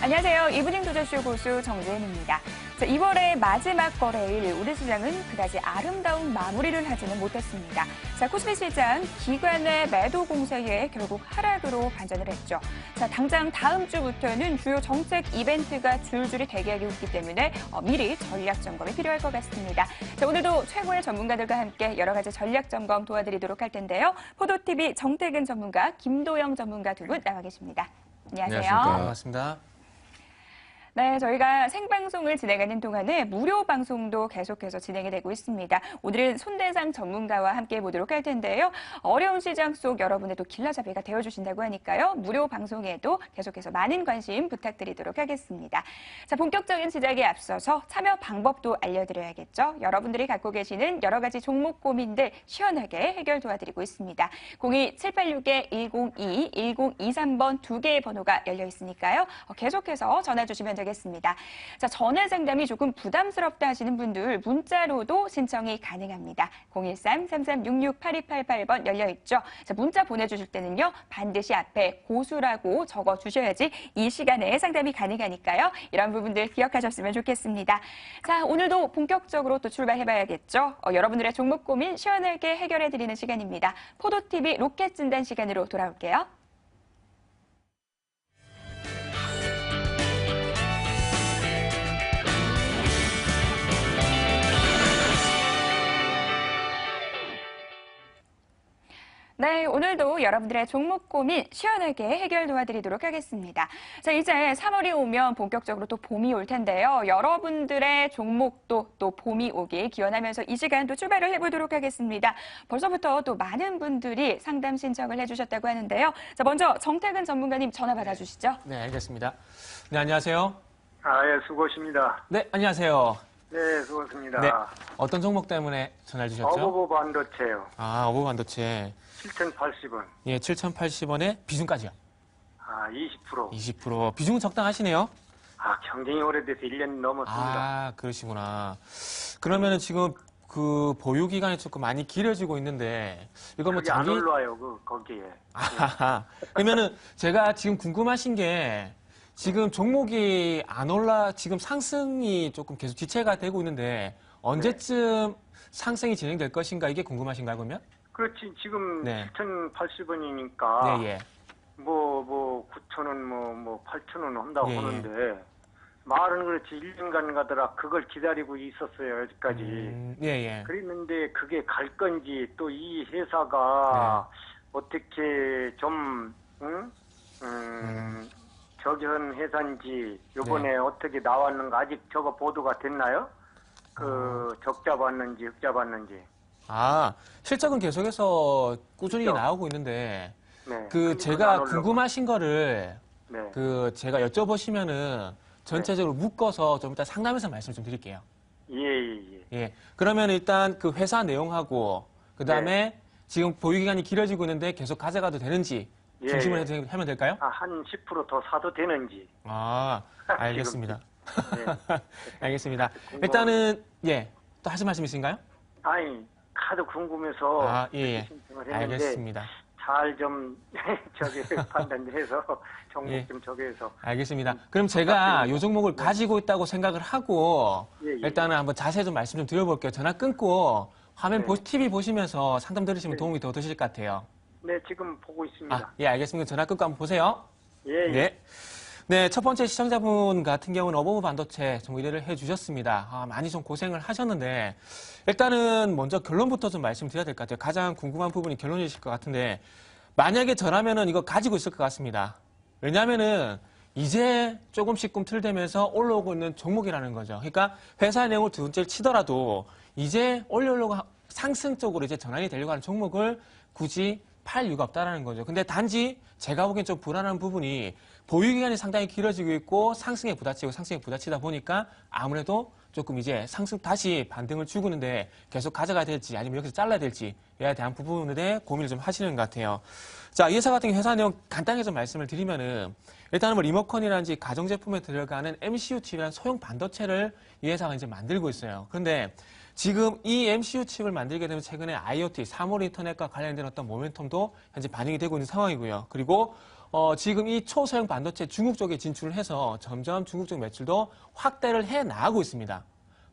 안녕하세요. 이브닝 투자쇼 고수 정재은입니다. 자, 2월의 마지막 거래일 우리 시장은 그다지 아름다운 마무리를 하지는 못했습니다. 자, 코스피 시장 기관의 매도 공세에 결국 하락으로 반전을 했죠. 자, 당장 다음 주부터는 주요 정책 이벤트가 줄줄이 대기하고 있기 때문에 미리 전략 점검이 필요할 것 같습니다. 자, 오늘도 최고의 전문가들과 함께 여러 가지 전략 점검 도와드리도록 할 텐데요. 포도TV 정태근 전문가, 김도영 전문가 두 분 나와 계십니다. 안녕하세요. 안녕하십니까. 반갑습니다. 네, 저희가 생방송을 진행하는 동안에 무료 방송도 계속해서 진행이 되고 있습니다. 오늘은 손대상 전문가와 함께 해보도록 할 텐데요. 어려운 시장 속 여러분의 또 길라잡이가 되어주신다고 하니까요. 무료 방송에도 계속해서 많은 관심 부탁드리도록 하겠습니다. 자, 본격적인 시작에 앞서서 참여 방법도 알려드려야겠죠. 여러분들이 갖고 계시는 여러 가지 종목 고민들 시원하게 해결 도와드리고 있습니다. 02-786-1022, 1023번 두 개의 번호가 열려 있으니까요. 계속해서 전화 주시면 되겠습니다. 자, 전화 상담이 조금 부담스럽다 하시는 분들 문자로도 신청이 가능합니다. 013-3366-8288번 열려있죠. 자, 문자 보내주실 때는요. 반드시 앞에 고수라고 적어주셔야지 이 시간에 상담이 가능하니까요. 이런 부분들 기억하셨으면 좋겠습니다. 자, 오늘도 본격적으로 또 출발해봐야겠죠. 여러분들의 종목 고민 시원하게 해결해드리는 시간입니다. 포도TV 로켓 진단 시간으로 돌아올게요. 네, 오늘도 여러분들의 종목 고민 시원하게 해결 도와드리도록 하겠습니다. 자, 이제 3월이 오면 본격적으로 또 봄이 올 텐데요. 여러분들의 종목도 또 봄이 오길 기원하면서 이 시간 또 출발을 해보도록 하겠습니다. 벌써부터 또 많은 분들이 상담 신청을 해주셨다고 하는데요. 자, 먼저 정태근 전문가님 전화 받아주시죠. 네, 알겠습니다. 네, 안녕하세요. 예, 수고하십니다. 네, 안녕하세요. 네, 수고하십니다. 네, 어떤 종목 때문에 전화를 주셨죠? 어버버 반도체요. 어버버 반도체. 7,080원. 예, 7,080원에 비중까지요. 20%. 20%. 비중은 적당하시네요. 경쟁이 오래돼서 1년 넘었습니다. 그러시구나. 그러면은 지금 그 보유 기간이 조금 많이 길어지고 있는데 이거 뭐 안 올라와요, 거기에. 그러면은 제가 지금 궁금하신 게 지금 종목이 안 올라 지금 상승이 조금 계속 지체가 되고 있는데 언제쯤 상승이 진행될 것인가 이게 궁금하신가요, 그러면? 그렇지, 지금 네. 7,080원이니까. 예. 9,000원, 8,000원 한다고 하는데, 말은 그렇지, 1년간 가더라. 그걸 기다리고 있었어요, 여기까지. 예. 그랬는데, 그게 갈 건지, 또 이 회사가 어떻게 좀, 적연 회사인지, 요번에 어떻게 나왔는가, 아직 저거 보도가 됐나요? 적자 봤는지, 흑자 봤는지. 실적은 계속해서 꾸준히 그렇죠? 나오고 있는데, 네. 제가 궁금하신 거를, 네. 제가 여쭤보시면은 전체적으로 묶어서 좀 이따 상담해서 말씀 좀 드릴게요. 예. 그러면 일단 그 회사 내용하고, 그 다음에 지금 보유기간이 길어지고 있는데 계속 가져가도 되는지 중심을 하면 될까요? 한 10% 더 사도 되는지. 알겠습니다. 네. 알겠습니다. 일단은, 또 하실 말씀 있으신가요? 하도 궁금해서 신청을 했는데 알겠습니다. 잘 좀 판단해서 종목 좀 저기해서. 알겠습니다. 그럼 제가 이 종목을 가지고 있다고 생각을 하고 일단은 한번 자세히 좀 말씀 좀 드려볼게요. 전화 끊고 화면 TV 보시면서 상담 들으시면 도움이 더 되실 것 같아요. 네, 지금 보고 있습니다. 알겠습니다. 전화 끊고 한번 보세요. 예. 네, 첫 번째 시청자분 같은 경우는 어버버 반도체 좀 의뢰를 해주셨습니다. 많이 좀 고생을 하셨는데 일단은 먼저 결론부터 좀 말씀드려야 될 것 같아요. 가장 궁금한 부분이 결론이실 것 같은데 만약에 저라면은 이거 가지고 있을 것 같습니다. 왜냐하면은 이제 조금씩 꿈틀대면서 올라오고 있는 종목이라는 거죠. 그러니까 회사 내용을 두 번째를 치더라도 이제 올려오려고 상승 쪽으로 이제 전환이 되려고 하는 종목을 굳이 팔 이유가 없다라는 거죠. 근데 단지 제가 보기엔 좀 불안한 부분이 보유기간이 상당히 길어지고 있고 상승에 부딪히다 보니까 아무래도 조금 이제 다시 반등을 주고 있는데 계속 가져가야 될지 아니면 여기서 잘라야 될지에 대한 부분에 고민을 좀 하시는 것 같아요. 자, 이 회사 같은 경우 회사 내용 간단하게 좀 말씀을 드리면은 일단은 뭐 리모컨이라든지 가정제품에 들어가는 MCU 칩이라는 소형 반도체를 이 회사가 이제 만들고 있어요. 그런데 지금 이 MCU 칩을 만들게 되면 최근에 IoT, 사물 인터넷과 관련된 어떤 모멘텀도 현재 반영이 되고 있는 상황이고요. 그리고 지금 이 초소형 반도체 중국 쪽에 진출을 해서 점점 중국 쪽 매출도 확대를 해 나가고 있습니다.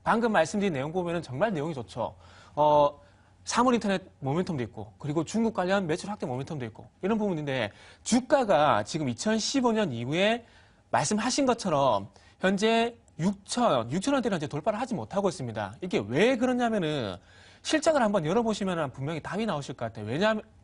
방금 말씀드린 내용 보면은 정말 내용이 좋죠. 사물 인터넷 모멘텀도 있고, 그리고 중국 관련 매출 확대 모멘텀도 있고, 이런 부분인데, 주가가 지금 2015년 이후에 말씀하신 것처럼 현재 6,000원대를 이제 돌파를 하지 못하고 있습니다. 이게 왜 그러냐면은 실적을 한번 열어보시면 분명히 답이 나오실 것 같아요.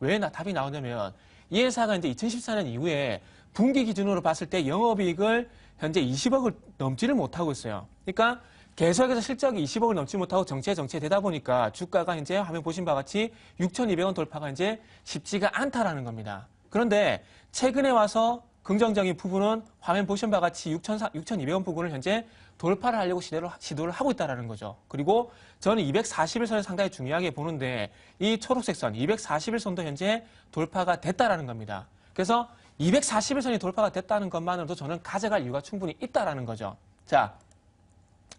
왜 답이 나오냐면 이 회사가 이제 2014년 이후에 분기 기준으로 봤을 때 영업이익을 현재 20억을 넘지를 못하고 있어요. 그러니까 계속해서 실적이 20억을 넘지 못하고 정체되다 보니까 주가가 이제 화면 보신 바와 같이 6,200원 돌파가 이제 쉽지가 않다라는 겁니다. 그런데 최근에 와서 긍정적인 부분은 화면 보신 바와 같이 6,200원 부분을 현재 돌파를 하려고 시도를 하고 있다는 거죠. 그리고 저는 241선을 상당히 중요하게 보는데 이 초록색 선, 241선도 현재 돌파가 됐다라는 겁니다. 그래서 241선이 돌파가 됐다는 것만으로도 저는 가져갈 이유가 충분히 있다라는 거죠. 자,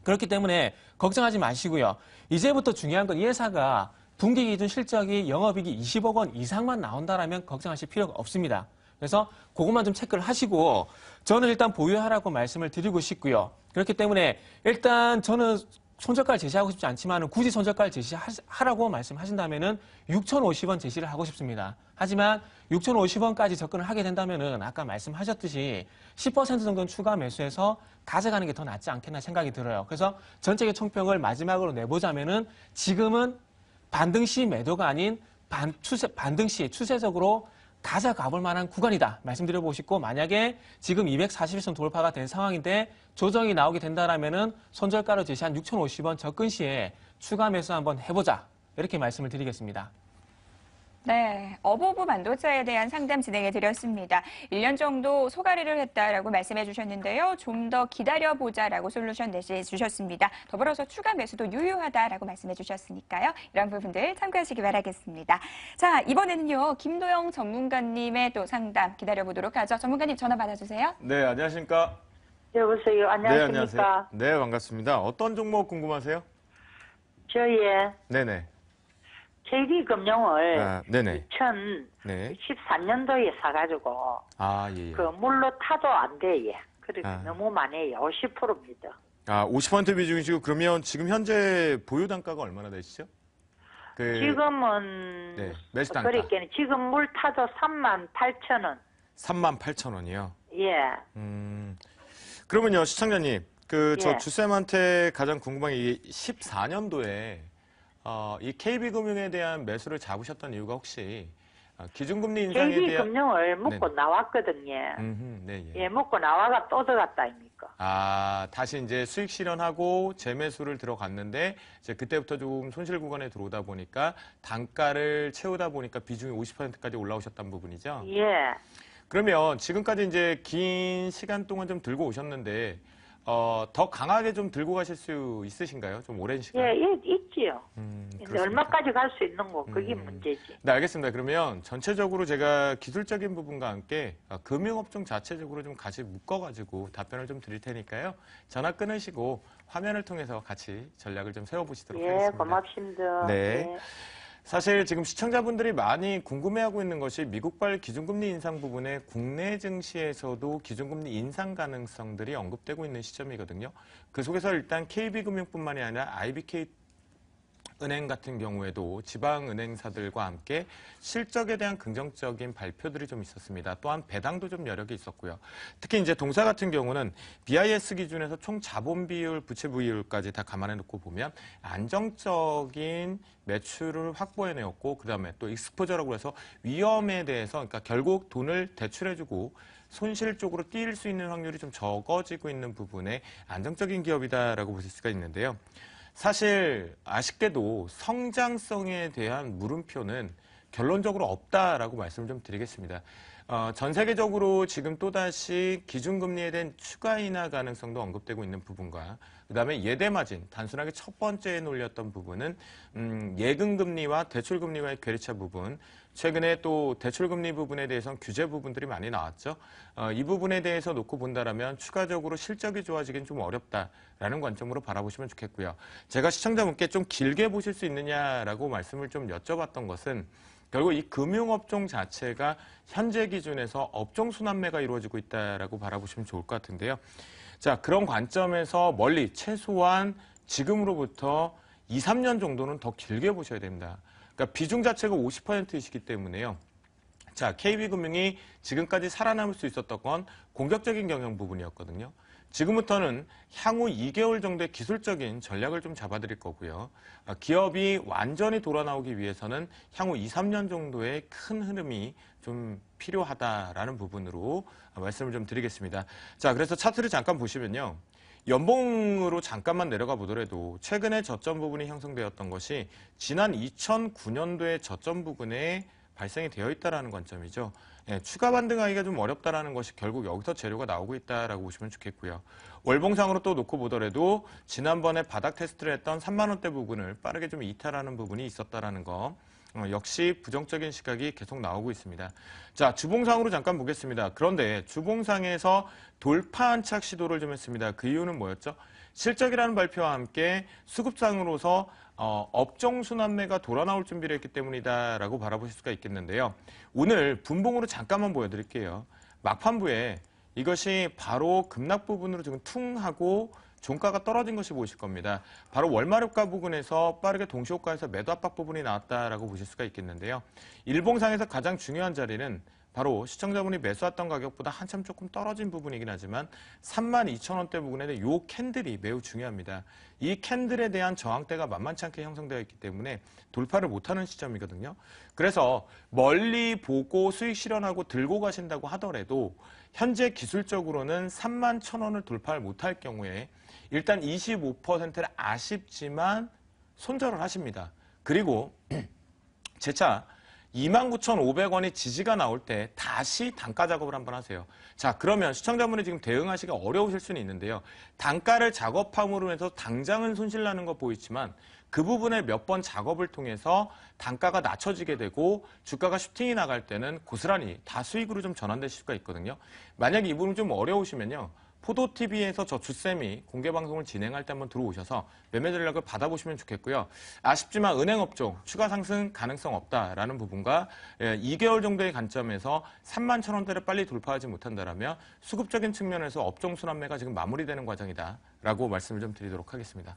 그렇기 때문에 걱정하지 마시고요. 이제부터 중요한 건 이 회사가 분기 기준 실적이 영업이익이 20억 원 이상만 나온다라면 걱정하실 필요가 없습니다. 그래서 그것만 좀 체크를 하시고 저는 일단 보유하라고 말씀을 드리고 싶고요. 그렇기 때문에 일단 저는 손절가를 제시하고 싶지 않지만 굳이 손절가를 제시하라고 말씀하신다면은 6,050원 제시를 하고 싶습니다. 하지만 6,050원까지 접근을 하게 된다면은 아까 말씀하셨듯이 10% 정도는 추가 매수해서 가져가는 게 더 낫지 않겠나 생각이 들어요. 그래서 전체의 총평을 마지막으로 내보자면은 지금은 반등시 매도가 아닌 반등시 추세적으로 가져가볼 만한 구간이다 말씀드려보고 싶고, 만약에 지금 241선 돌파가 된 상황인데 조정이 나오게 된다라면은 손절가로 제시한 6,050원 접근 시에 추가 매수 한번 해보자, 이렇게 말씀을 드리겠습니다. 네, 어버브 반도체에 대한 상담 진행해 드렸습니다. 1년 정도 소가리를 했다라고 말씀해 주셨는데요. 좀 더 기다려보자라고 솔루션 내주셨습니다. 더불어서 추가 매수도 유효하다라고 말씀해 주셨으니까요. 이런 부분들 참고하시기 바라겠습니다. 자, 이번에는요. 김도영 전문가님의 또 상담 기다려보도록 하죠. 전문가님 전화 받아주세요. 네, 안녕하십니까? 여보세요. 안녕하십니까? 네, 안녕하세요. 네, 반갑습니다. 어떤 종목 궁금하세요? 저희 네네. KB금융을 네네. 2014년도에 사가지고 예. 그 물로 타도 안 돼. 예. 그리고 아. 너무 많아요. 50%입니다. 50% 비중이시고, 그러면 지금 현재 보유 단가가 얼마나 되시죠? 지금은 네, 매수 단가. 그러니까 지금 물 타도 38,000원. 38,000원이요. 예. 그러면요, 시청자님, 저 예. 주쌤한테 가장 궁금한 게, 이 14년도에 이 KB금융에 대한 매수를 잡으셨던 이유가 혹시 기준금리 인상에 대한 KB금융을 먹고 네. 나왔거든요. 네, 예, 먹고 나와가 또 들어갔다 아닙니까? 다시 이제 수익 실현하고 재매수를 들어갔는데, 이제 그때부터 좀 손실 구간에 들어오다 보니까 단가를 채우다 보니까 비중이 50%까지 올라오셨던 부분이죠. 예. 그러면 지금까지 이제 긴 시간 동안 좀 들고 오셨는데, 더 강하게 좀 들고 가실 수 있으신가요? 좀 오랜 시간? 예, 있지요. 그렇습니까? 얼마까지 갈 수 있는 거, 그게 문제지. 네, 알겠습니다. 그러면 전체적으로 제가 기술적인 부분과 함께 금융업종 자체적으로 좀 같이 묶어가지고 답변을 좀 드릴 테니까요. 전화 끊으시고 화면을 통해서 같이 전략을 좀 세워보시도록 예, 하겠습니다. 고맙습니다. 네. 예. 사실 지금 시청자분들이 많이 궁금해하고 있는 것이 미국발 기준금리 인상 부분에 국내 증시에서도 기준금리 인상 가능성들이 언급되고 있는 시점이거든요. 그 속에서 일단 KB금융뿐만이 아니라 IBK 은행 같은 경우에도 지방은행사들과 함께 실적에 대한 긍정적인 발표들이 좀 있었습니다. 또한 배당도 좀 여력이 있었고요. 특히 이제 동사 같은 경우는 BIS 기준에서 총 자본 비율, 부채 비율까지 다 감안해 놓고 보면 안정적인 매출을 확보해 내었고, 그다음에 또 익스포저라고 해서 위험에 대해서, 그러니까 결국 돈을 대출해주고 손실 쪽으로 뛸 수 있는 확률이 좀 적어지고 있는 부분에 안정적인 기업이다라고 보실 수가 있는데요. 사실 아쉽게도 성장성에 대한 물음표는 결론적으로 없다라고 말씀을 좀 드리겠습니다. 전 세계적으로 지금 또다시 기준금리에 대한 추가 인하 가능성도 언급되고 있는 부분과, 그다음에 예대 마진, 단순하게 첫 번째에 놀렸던 부분은 예금 금리와 대출 금리와의 괴리차 부분. 최근에 또 대출 금리 부분에 대해서는 규제 부분들이 많이 나왔죠. 이 부분에 대해서 놓고 본다라면 추가적으로 실적이 좋아지긴 좀 어렵다라는 관점으로 바라보시면 좋겠고요. 제가 시청자분께 좀 길게 보실 수 있느냐라고 말씀을 좀 여쭤봤던 것은 결국 이 금융업종 자체가 현재 기준에서 업종 순환매가 이루어지고 있다라고 바라보시면 좋을 것 같은데요. 자, 그런 관점에서 멀리 최소한 지금으로부터 2, 3년 정도는 더 길게 보셔야 됩니다. 그러니까 비중 자체가 50%이시기 때문에요. 자, KB금융이 지금까지 살아남을 수 있었던 건 공격적인 경영 부분이었거든요. 지금부터는 향후 2개월 정도의 기술적인 전략을 좀 잡아드릴 거고요. 기업이 완전히 돌아나오기 위해서는 향후 2, 3년 정도의 큰 흐름이 좀 필요하다라는 부분으로 말씀을 좀 드리겠습니다. 자, 그래서 차트를 잠깐 보시면요. 연봉으로 잠깐만 내려가 보더라도 최근에 저점 부분이 형성되었던 것이 지난 2009년도에 저점 부분에 발생이 되어 있다는 관점이죠. 예, 추가 반등하기가 좀 어렵다는 것이 결국 여기서 재료가 나오고 있다라고 보시면 좋겠고요. 월봉상으로 또 놓고 보더라도 지난번에 바닥 테스트를 했던 3만 원대 부분을 빠르게 좀 이탈하는 부분이 있었다라는 거. 역시 부정적인 시각이 계속 나오고 있습니다. 자, 주봉상으로 잠깐 보겠습니다. 그런데 주봉상에서 돌파 안착 시도를 좀 했습니다. 그 이유는 뭐였죠? 실적이라는 발표와 함께 수급상으로서 업종 순환매가 돌아 나올 준비를 했기 때문이다라고 바라보실 수가 있겠는데요. 오늘 분봉으로 잠깐만 보여드릴게요. 막판부에 이것이 바로 급락 부분으로 지금 퉁 하고 종가가 떨어진 것이 보이실 겁니다. 바로 월마력가 부분에서 빠르게 동시호가에서 매도 압박 부분이 나왔다라고 보실 수가 있겠는데요. 일봉상에서 가장 중요한 자리는 바로 시청자분이 매수했던 가격보다 한참 조금 떨어진 부분이긴 하지만 32,000원대 부분에 이 캔들이 매우 중요합니다. 이 캔들에 대한 저항대가 만만치 않게 형성되어 있기 때문에 돌파를 못하는 시점이거든요. 그래서 멀리 보고 수익 실현하고 들고 가신다고 하더라도 현재 기술적으로는 31,000원을 돌파를 못할 경우에 일단 25%를 아쉽지만 손절을 하십니다. 그리고 재차 29,500원이 지지가 나올 때 다시 단가 작업을 한번 하세요. 자, 그러면 시청자분이 지금 대응하시기가 어려우실 수는 있는데요. 단가를 작업함으로 해서 당장은 손실 나는 거 보이지만 그 부분에 몇 번 작업을 통해서 단가가 낮춰지게 되고 주가가 슈팅이 나갈 때는 고스란히 다 수익으로 좀 전환되실 수가 있거든요. 만약에 이 부분이 좀 어려우시면요. 포도TV에서 저 주쌤이 공개방송을 진행할 때 한번 들어오셔서 매매 전략을 받아보시면 좋겠고요. 아쉽지만 은행업종 추가 상승 가능성 없다라는 부분과 2개월 정도의 관점에서 31,000원대를 빨리 돌파하지 못한다면 수급적인 측면에서 업종 순환매가 지금 마무리되는 과정이다라고 말씀을 좀 드리도록 하겠습니다.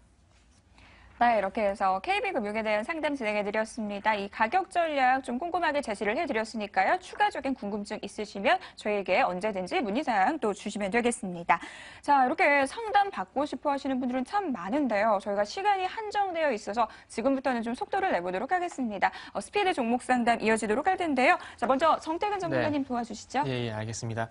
네, 이렇게 해서 KB금융에 대한 상담 진행해드렸습니다. 이 가격 전략 좀 꼼꼼하게 제시를 해드렸으니까요. 추가적인 궁금증 있으시면 저희에게 언제든지 문의사항 또 주시면 되겠습니다. 자, 이렇게 상담 받고 싶어 하시는 분들은 참 많은데요. 저희가 시간이 한정되어 있어서 지금부터는 좀 속도를 내보도록 하겠습니다. 스피드 종목 상담 이어지도록 할 텐데요. 자, 먼저 정태근 전문가님 도와주시죠. 예, 알겠습니다.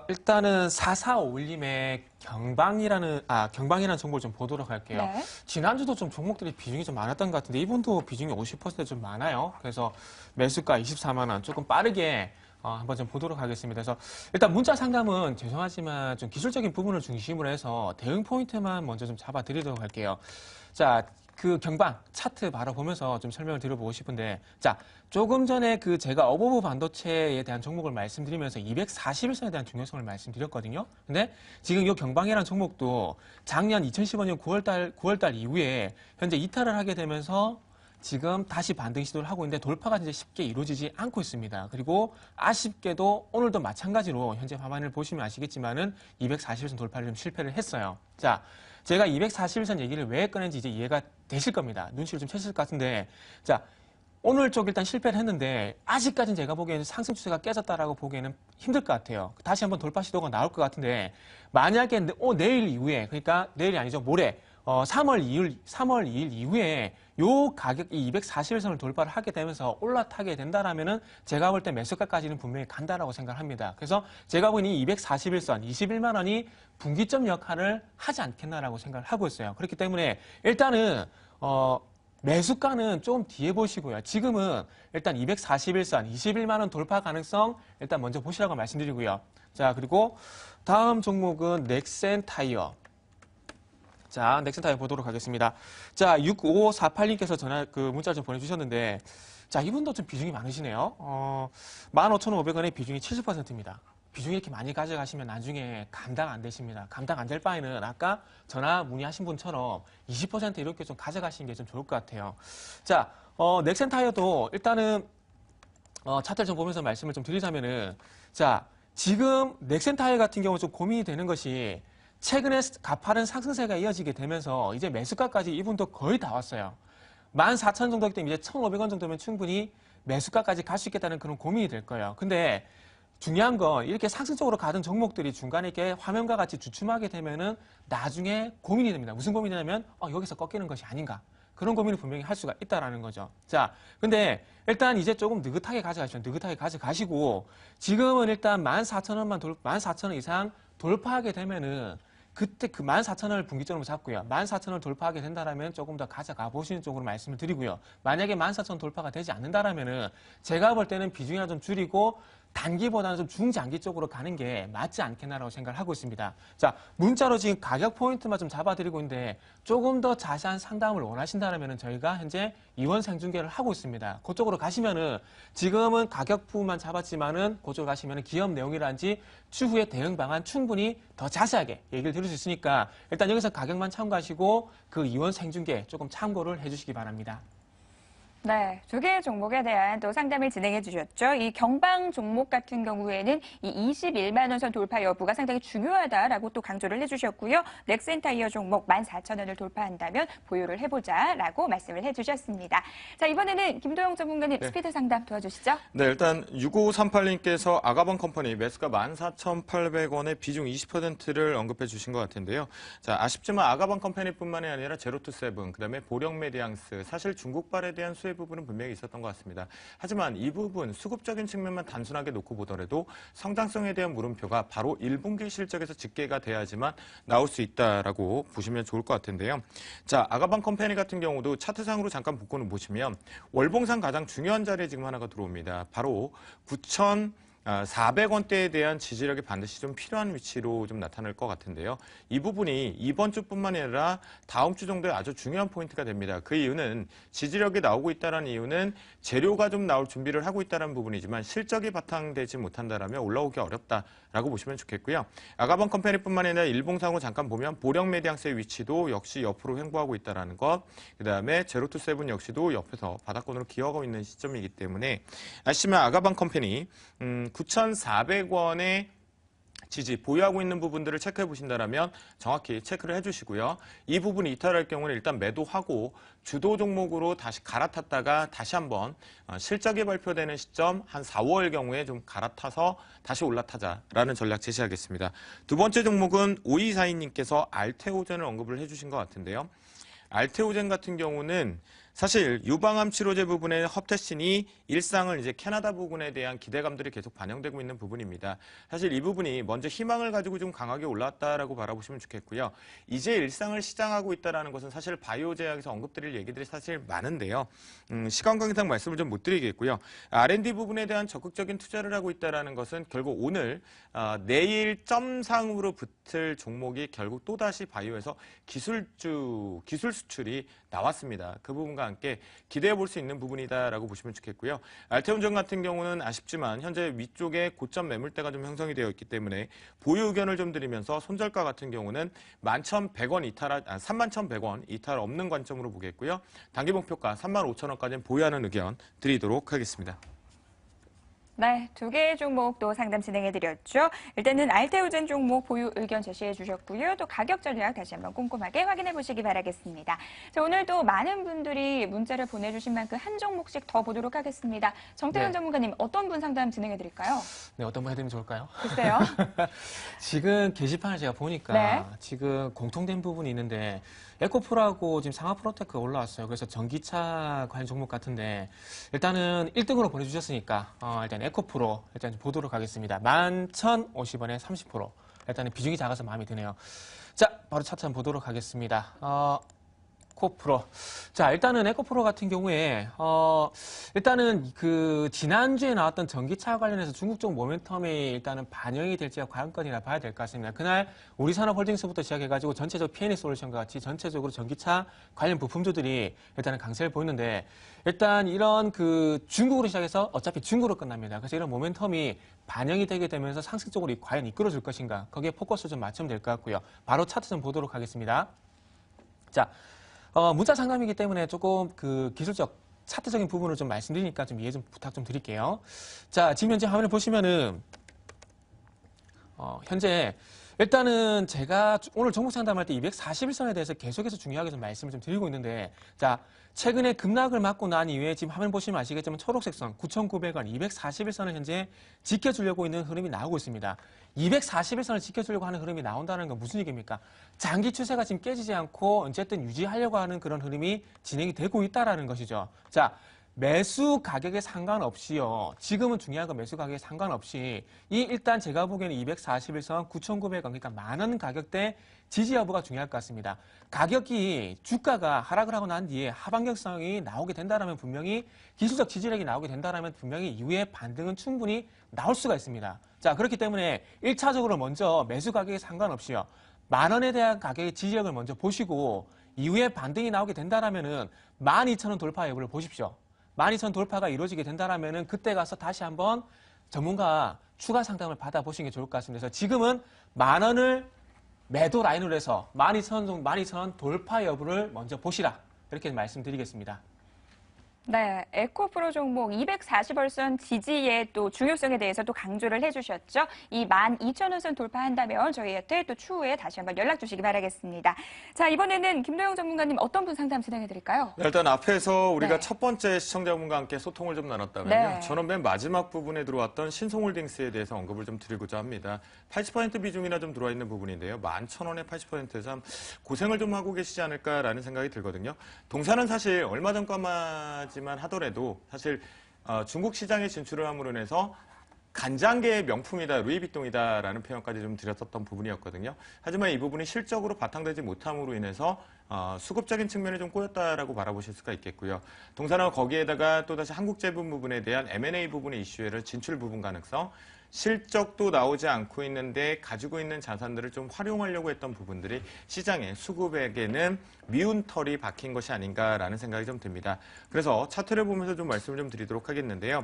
일단은 4451님의 경방이라는 정보를 좀 보도록 할게요. 네. 지난주도 좀 종목들이 비중이 좀 많았던 것 같은데 이분도 비중이 50% 좀 많아요. 그래서 매수가 24만 원 조금 빠르게 한번 좀 보도록 하겠습니다. 그래서 일단 문자 상담은 죄송하지만 좀 기술적인 부분을 중심으로 해서 대응 포인트만 먼저 좀 잡아드리도록 할게요. 자, 그 경방 차트 바로 보면서 좀 설명을 드려보고 싶은데, 자, 조금 전에 그 제가 어버브 반도체에 대한 종목을 말씀드리면서 241선에 대한 중요성을 말씀드렸거든요. 근데 지금 이 경방이라는 종목도 작년 2015년 9월달 이후에 현재 이탈을 하게 되면서 지금 다시 반등 시도를 하고 있는데 돌파가 이제 쉽게 이루어지지 않고 있습니다. 그리고 아쉽게도 오늘도 마찬가지로 현재 화면을 보시면 아시겠지만은 241선 돌파를 좀 실패를 했어요. 자, 제가 241선 얘기를 왜 꺼낸지 이제 이해가 되실 겁니다. 눈치를 좀 채실 것 같은데, 자, 오늘 쪽 일단 실패를 했는데 아직까지는 제가 보기에는 상승 추세가 깨졌다라고 보기에는 힘들 것 같아요. 다시 한번 돌파 시도가 나올 것 같은데, 만약에 내일 이후에, 그러니까 내일이 아니죠, 모레 3월 2일 이후에 요 가격이 241선을 돌파를 하게 되면서 올라타게 된다라면은 제가 볼 때 매수가까지는 분명히 간다라고 생각을 합니다. 그래서 제가 보니 241선, 21만 원이 분기점 역할을 하지 않겠나라고 생각을 하고 있어요. 그렇기 때문에 일단은 매수가는 좀 뒤에 보시고요. 지금은 일단 241선, 21만 원 돌파 가능성 일단 먼저 보시라고 말씀드리고요. 자, 그리고 다음 종목은 넥센 타이어. 자, 넥센타이어 보도록 하겠습니다. 자, 6548님께서 문자를 좀 보내주셨는데, 자, 이분도 좀 비중이 많으시네요. 15,500원의 비중이 70%입니다. 비중이 이렇게 많이 가져가시면 나중에 감당 안 되십니다. 감당 안 될 바에는 아까 전화 문의하신 분처럼 20% 이렇게 좀 가져가시는 게 좀 좋을 것 같아요. 자, 넥센타이어도 일단은, 차트를 좀 보면서 말씀을 좀 드리자면은, 자, 지금 넥센타이어 같은 경우 좀 고민이 되는 것이 최근에 가파른 상승세가 이어지게 되면서 이제 매수가까지 이분도 거의 다 왔어요. 14,000원 정도 때문에 이제 1,500원 정도면 충분히 매수가까지 갈 수 있겠다는 그런 고민이 될 거예요. 근데 중요한 건 이렇게 상승적으로 가던 종목들이 중간에 이렇게 화면과 같이 주춤하게 되면은 나중에 고민이 됩니다. 무슨 고민이냐면 여기서 꺾이는 것이 아닌가. 그런 고민을 분명히 할 수가 있다라는 거죠. 자, 근데 일단 이제 조금 느긋하게 가져가시죠. 느긋하게 가져가시고 지금은 일단 14,000원만 14,000원 이상 돌파하게 되면은 그때 그 14,000원을 분기점으로 잡고요. 14,000원을 돌파하게 된다라면 조금 더 가져가 보시는 쪽으로 말씀을 드리고요. 만약에 14,000원 돌파가 되지 않는다라면은 제가 볼 때는 비중이나 좀 줄이고 단기보다는 좀 중장기 쪽으로 가는 게 맞지 않겠나라고 생각을 하고 있습니다. 자, 문자로 지금 가격 포인트만 좀 잡아드리고 있는데 조금 더 자세한 상담을 원하신다면 저희가 현재 이원 생중계를 하고 있습니다. 그쪽으로 가시면은 지금은 가격 부분만 잡았지만은 그쪽으로 가시면은 기업 내용이라든지 추후의 대응 방안 충분히 더 자세하게 얘기를 드릴 수 있으니까 일단 여기서 가격만 참고하시고 그 이원 생중계 조금 참고를 해주시기 바랍니다. 네, 두 개의 종목에 대한 또 상담을 진행해 주셨죠. 이 경방 종목 같은 경우에는 이 21만 원 선 돌파 여부가 상당히 중요하다라고 또 강조를 해주셨고요. 넥센타이어 종목 14,000원을 돌파한다면 보유를 해보자라고 말씀을 해주셨습니다. 자, 이번에는 김도영 전문가님 스피드 상담 도와주시죠. 네, 일단 6538님께서 아가방 컴퍼니 매수가 14,800원에 비중 20%를 언급해 주신 것 같은데요. 자, 아쉽지만 아가방 컴퍼니뿐만이 아니라 제로투세븐, 그다음에 보령메디앙스, 사실 중국발에 대한 수혜 부분은 분명히 있었던 것 같습니다. 하지만 이 부분 수급적인 측면만 단순하게 놓고 보더라도 성장성에 대한 물음표가 바로 1분기 실적에서 집계가 돼야지만 나올 수 있다라고 보시면 좋을 것 같은데요. 자, 아가방 컴퍼니 같은 경우도 차트상으로 잠깐 복권을 보시면 월봉상 가장 중요한 자리에 지금 하나가 들어옵니다. 바로 9,400원대에 대한 지지력이 반드시 좀 필요한 위치로 좀 나타날 것 같은데요. 이 부분이 이번 주뿐만 아니라 다음 주 정도에 아주 중요한 포인트가 됩니다. 그 이유는 지지력이 나오고 있다는 이유는 재료가 좀 나올 준비를 하고 있다는 부분이지만 실적이 바탕되지 못한다라면 올라오기 어렵다라고 보시면 좋겠고요. 아가방 컴퍼니뿐만 아니라 일봉상으로 잠깐 보면 보령메디앙스의 위치도 역시 옆으로 횡보하고 있다는 것, 그다음에 제로투세븐 역시도 옆에서 바닥권으로 기어가고 있는 시점이기 때문에 아시면 아가방 컴퍼니 9,400원의 지지 보유하고 있는 부분들을 체크해 보신다면 정확히 체크를 해주시고요. 이 부분이 이탈할 경우는 일단 매도하고 주도 종목으로 다시 갈아탔다가 다시 한번 실적이 발표되는 시점 한 4, 5월 경우에 좀 갈아타서 다시 올라타자라는 전략 제시하겠습니다. 두 번째 종목은 5242님께서 알테오젠을 언급을 해주신 것 같은데요. 알테오젠 같은 경우는 사실 유방암 치료제 부분의 허태신이 일상을 이제 캐나다 부분에 대한 기대감들이 계속 반영되고 있는 부분입니다. 사실 이 부분이 먼저 희망을 가지고 좀 강하게 올라왔다라고 바라보시면 좋겠고요. 이제 일상을 시장하고 있다는 것은 사실 바이오 제약에서 언급드릴 얘기들이 사실 많은데요. 시간 관계상 말씀을 좀 못 드리겠고요. R&D 부분에 대한 적극적인 투자를 하고 있다는 것은 결국 오늘 내일 점상으로 붙을 종목이 결국 또다시 바이오에서 기술 수출이 나왔습니다. 그 부분과 함께 기대해 볼 수 있는 부분이다라고 보시면 좋겠고요. 알테온전 같은 경우는 아쉽지만 현재 위쪽에 고점 매물대가 좀 형성이 되어 있기 때문에 보유 의견을 좀 드리면서 손절가 같은 경우는 31,100원 이탈 없는 관점으로 보겠고요. 단기 목표가 35,000원까지는 보유하는 의견 드리도록 하겠습니다. 네, 두 개의 종목도 상담 진행해드렸죠. 일단은 알테오젠 종목 보유 의견 제시해 주셨고요. 또 가격 전략 다시 한번 꼼꼼하게 확인해 보시기 바라겠습니다. 자, 오늘도 많은 분들이 문자를 보내주신 만큼 한 종목씩 더 보도록 하겠습니다. 정태현 전문가님, 어떤 분 상담 진행해드릴까요? 네, 어떤 분 해드리면 좋을까요? 글쎄요. 지금 게시판을 제가 보니까 지금 공통된 부분이 있는데 에코프로하고 지금 상하프로테크가 올라왔어요. 그래서 전기차 관련 종목 같은데 일단은 1등으로 보내주셨으니까 일단 에코프로 일단 좀 보도록 하겠습니다. 11,050원에 30%. 일단은 비중이 작아서 마음에 드네요. 자, 바로 차트 한번 보도록 하겠습니다. 에코프로. 자, 일단은 에코프로 같은 경우에, 일단은 그, 지난주에 나왔던 전기차 관련해서 중국 쪽 모멘텀이 일단은 반영이 될지가 관건이라 봐야 될 것 같습니다. 그날 우리산업홀딩스부터 시작해가지고 전체적 P&E 솔루션과 같이 전체적으로 전기차 관련 부품주들이 일단은 강세를 보이는데, 일단 이런 그 중국으로 시작해서 어차피 중국으로 끝납니다. 그래서 이런 모멘텀이 반영이 되게 되면서 상승적으로 과연 이끌어줄 것인가, 거기에 포커스 좀 맞추면 될 것 같고요. 바로 차트 좀 보도록 하겠습니다. 자, 문자 상담이기 때문에 조금 그 기술적 차트적인 부분을 좀 말씀드리니까 좀 이해 좀 부탁 좀 드릴게요. 자, 지금 현재 화면을 보시면은 현재 일단은 제가 오늘 종목 상담할 때 241선에 대해서 계속해서 중요하게 좀 말씀을 좀 드리고 있는데, 자, 최근에 급락을 맞고 난 이후에 지금 화면 보시면 아시겠지만 초록색 선 9,900원 241선을 현재 지켜주려고 있는 흐름이 나오고 있습니다. 241선을 지켜주려고 하는 흐름이 나온다는 건 무슨 얘기입니까? 장기 추세가 지금 깨지지 않고 어쨌든 유지하려고 하는 그런 흐름이 진행이 되고 있다라는 것이죠. 자, 매수 가격에 상관없이요. 지금은 중요한 건 매수 가격에 상관없이 일단 제가 보기에는 241선 9,900원, 그러니까 만원 가격대 지지 여부가 중요할 것 같습니다. 가격이 주가가 하락을 하고 난 뒤에 하반격성이 나오게 된다라면 분명히 기술적 지지력이 나오게 된다라면 분명히 이후에 반등은 충분히 나올 수가 있습니다. 자, 그렇기 때문에 1차적으로 먼저 매수 가격에 상관없이요. 만원에 대한 가격의 지지력을 먼저 보시고 이후에 반등이 나오게 된다라면은 12,000원 돌파 여부를 보십시오. 12,000 돌파가 이루어지게 된다라면은 그때 가서 다시 한번 전문가 추가 상담을 받아보시는 게 좋을 것 같습니다. 그래서 지금은 만원을 매도 라인으로 해서 12,000 돌파 여부를 먼저 보시라. 이렇게 말씀드리겠습니다. 네, 에코프로 종목 240월선 지지의 또 중요성에 대해서 또 강조를 해주셨죠. 이 12,000원선 돌파한다면 저희한테 또 추후에 다시 한번 연락 주시기 바라겠습니다. 자, 이번에는 김도영 전문가님 어떤 분 상담 진행해 드릴까요? 네, 일단 앞에서 우리가 네. 첫 번째 시청자분과 함께 소통을 좀 나눴다면요. 네. 저는 맨 마지막 부분에 들어왔던 신송홀딩스에 대해서 언급을 좀 드리고자 합니다. 80% 비중이나 좀 들어와 있는 부분인데요. 11,000원에 80% 참 고생을 좀 하고 계시지 않을까라는 생각이 들거든요. 동사는 사실 얼마 전까지만 하더라도 사실 중국 시장에 진출을 함으로 인해서 간장계의 명품이다, 루이비통이다라는 표현까지 좀 드렸었던 부분이었거든요. 하지만 이 부분이 실적으로 바탕되지 못함으로 인해서 수급적인 측면에 좀 꼬였다라고 바라보실 수가 있겠고요. 동사는 거기에다가 또다시 한국제품 부분에 대한 M&A 부분의 이슈에를 진출 부분 가능성, 실적도 나오지 않고 있는데 가지고 있는 자산들을 좀 활용하려고 했던 부분들이 시장의 수급에게는 미운 털이 박힌 것이 아닌가라는 생각이 좀 듭니다. 그래서 차트를 보면서 좀 말씀을 좀 드리도록 하겠는데요.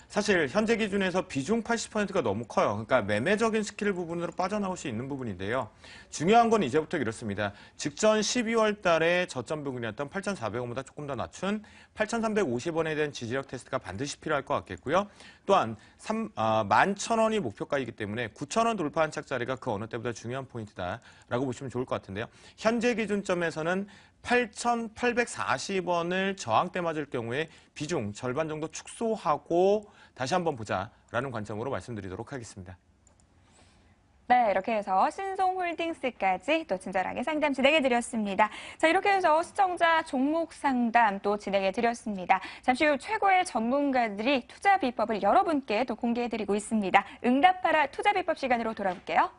사실 현재 기준에서 비중 80%가 너무 커요. 그러니까 매매적인 스킬 부분으로 빠져나올 수 있는 부분인데요. 중요한 건 이제부터 이렇습니다. 직전 12월 달에 저점 부분이었던 8,400원보다 조금 더 낮춘 8,350원에 대한 지지력 테스트가 반드시 필요할 것 같겠고요. 또한 11,000원이 목표가이기 때문에 9,000원 돌파한 착자리가 그 어느 때보다 중요한 포인트다라고 보시면 좋을 것 같은데요. 현재 기준점에서는 8,840원을 저항대 맞을 경우에 비중 절반 정도 축소하고 다시 한번 보자라는 관점으로 말씀드리도록 하겠습니다. 네, 이렇게 해서 신송홀딩스까지 또 친절하게 상담 진행해드렸습니다. 자, 이렇게 해서 시청자 종목 상담 또 진행해드렸습니다. 잠시 후 최고의 전문가들이 투자 비법을 여러분께 또 공개해드리고 있습니다. 응답하라 투자 비법 시간으로 돌아올게요.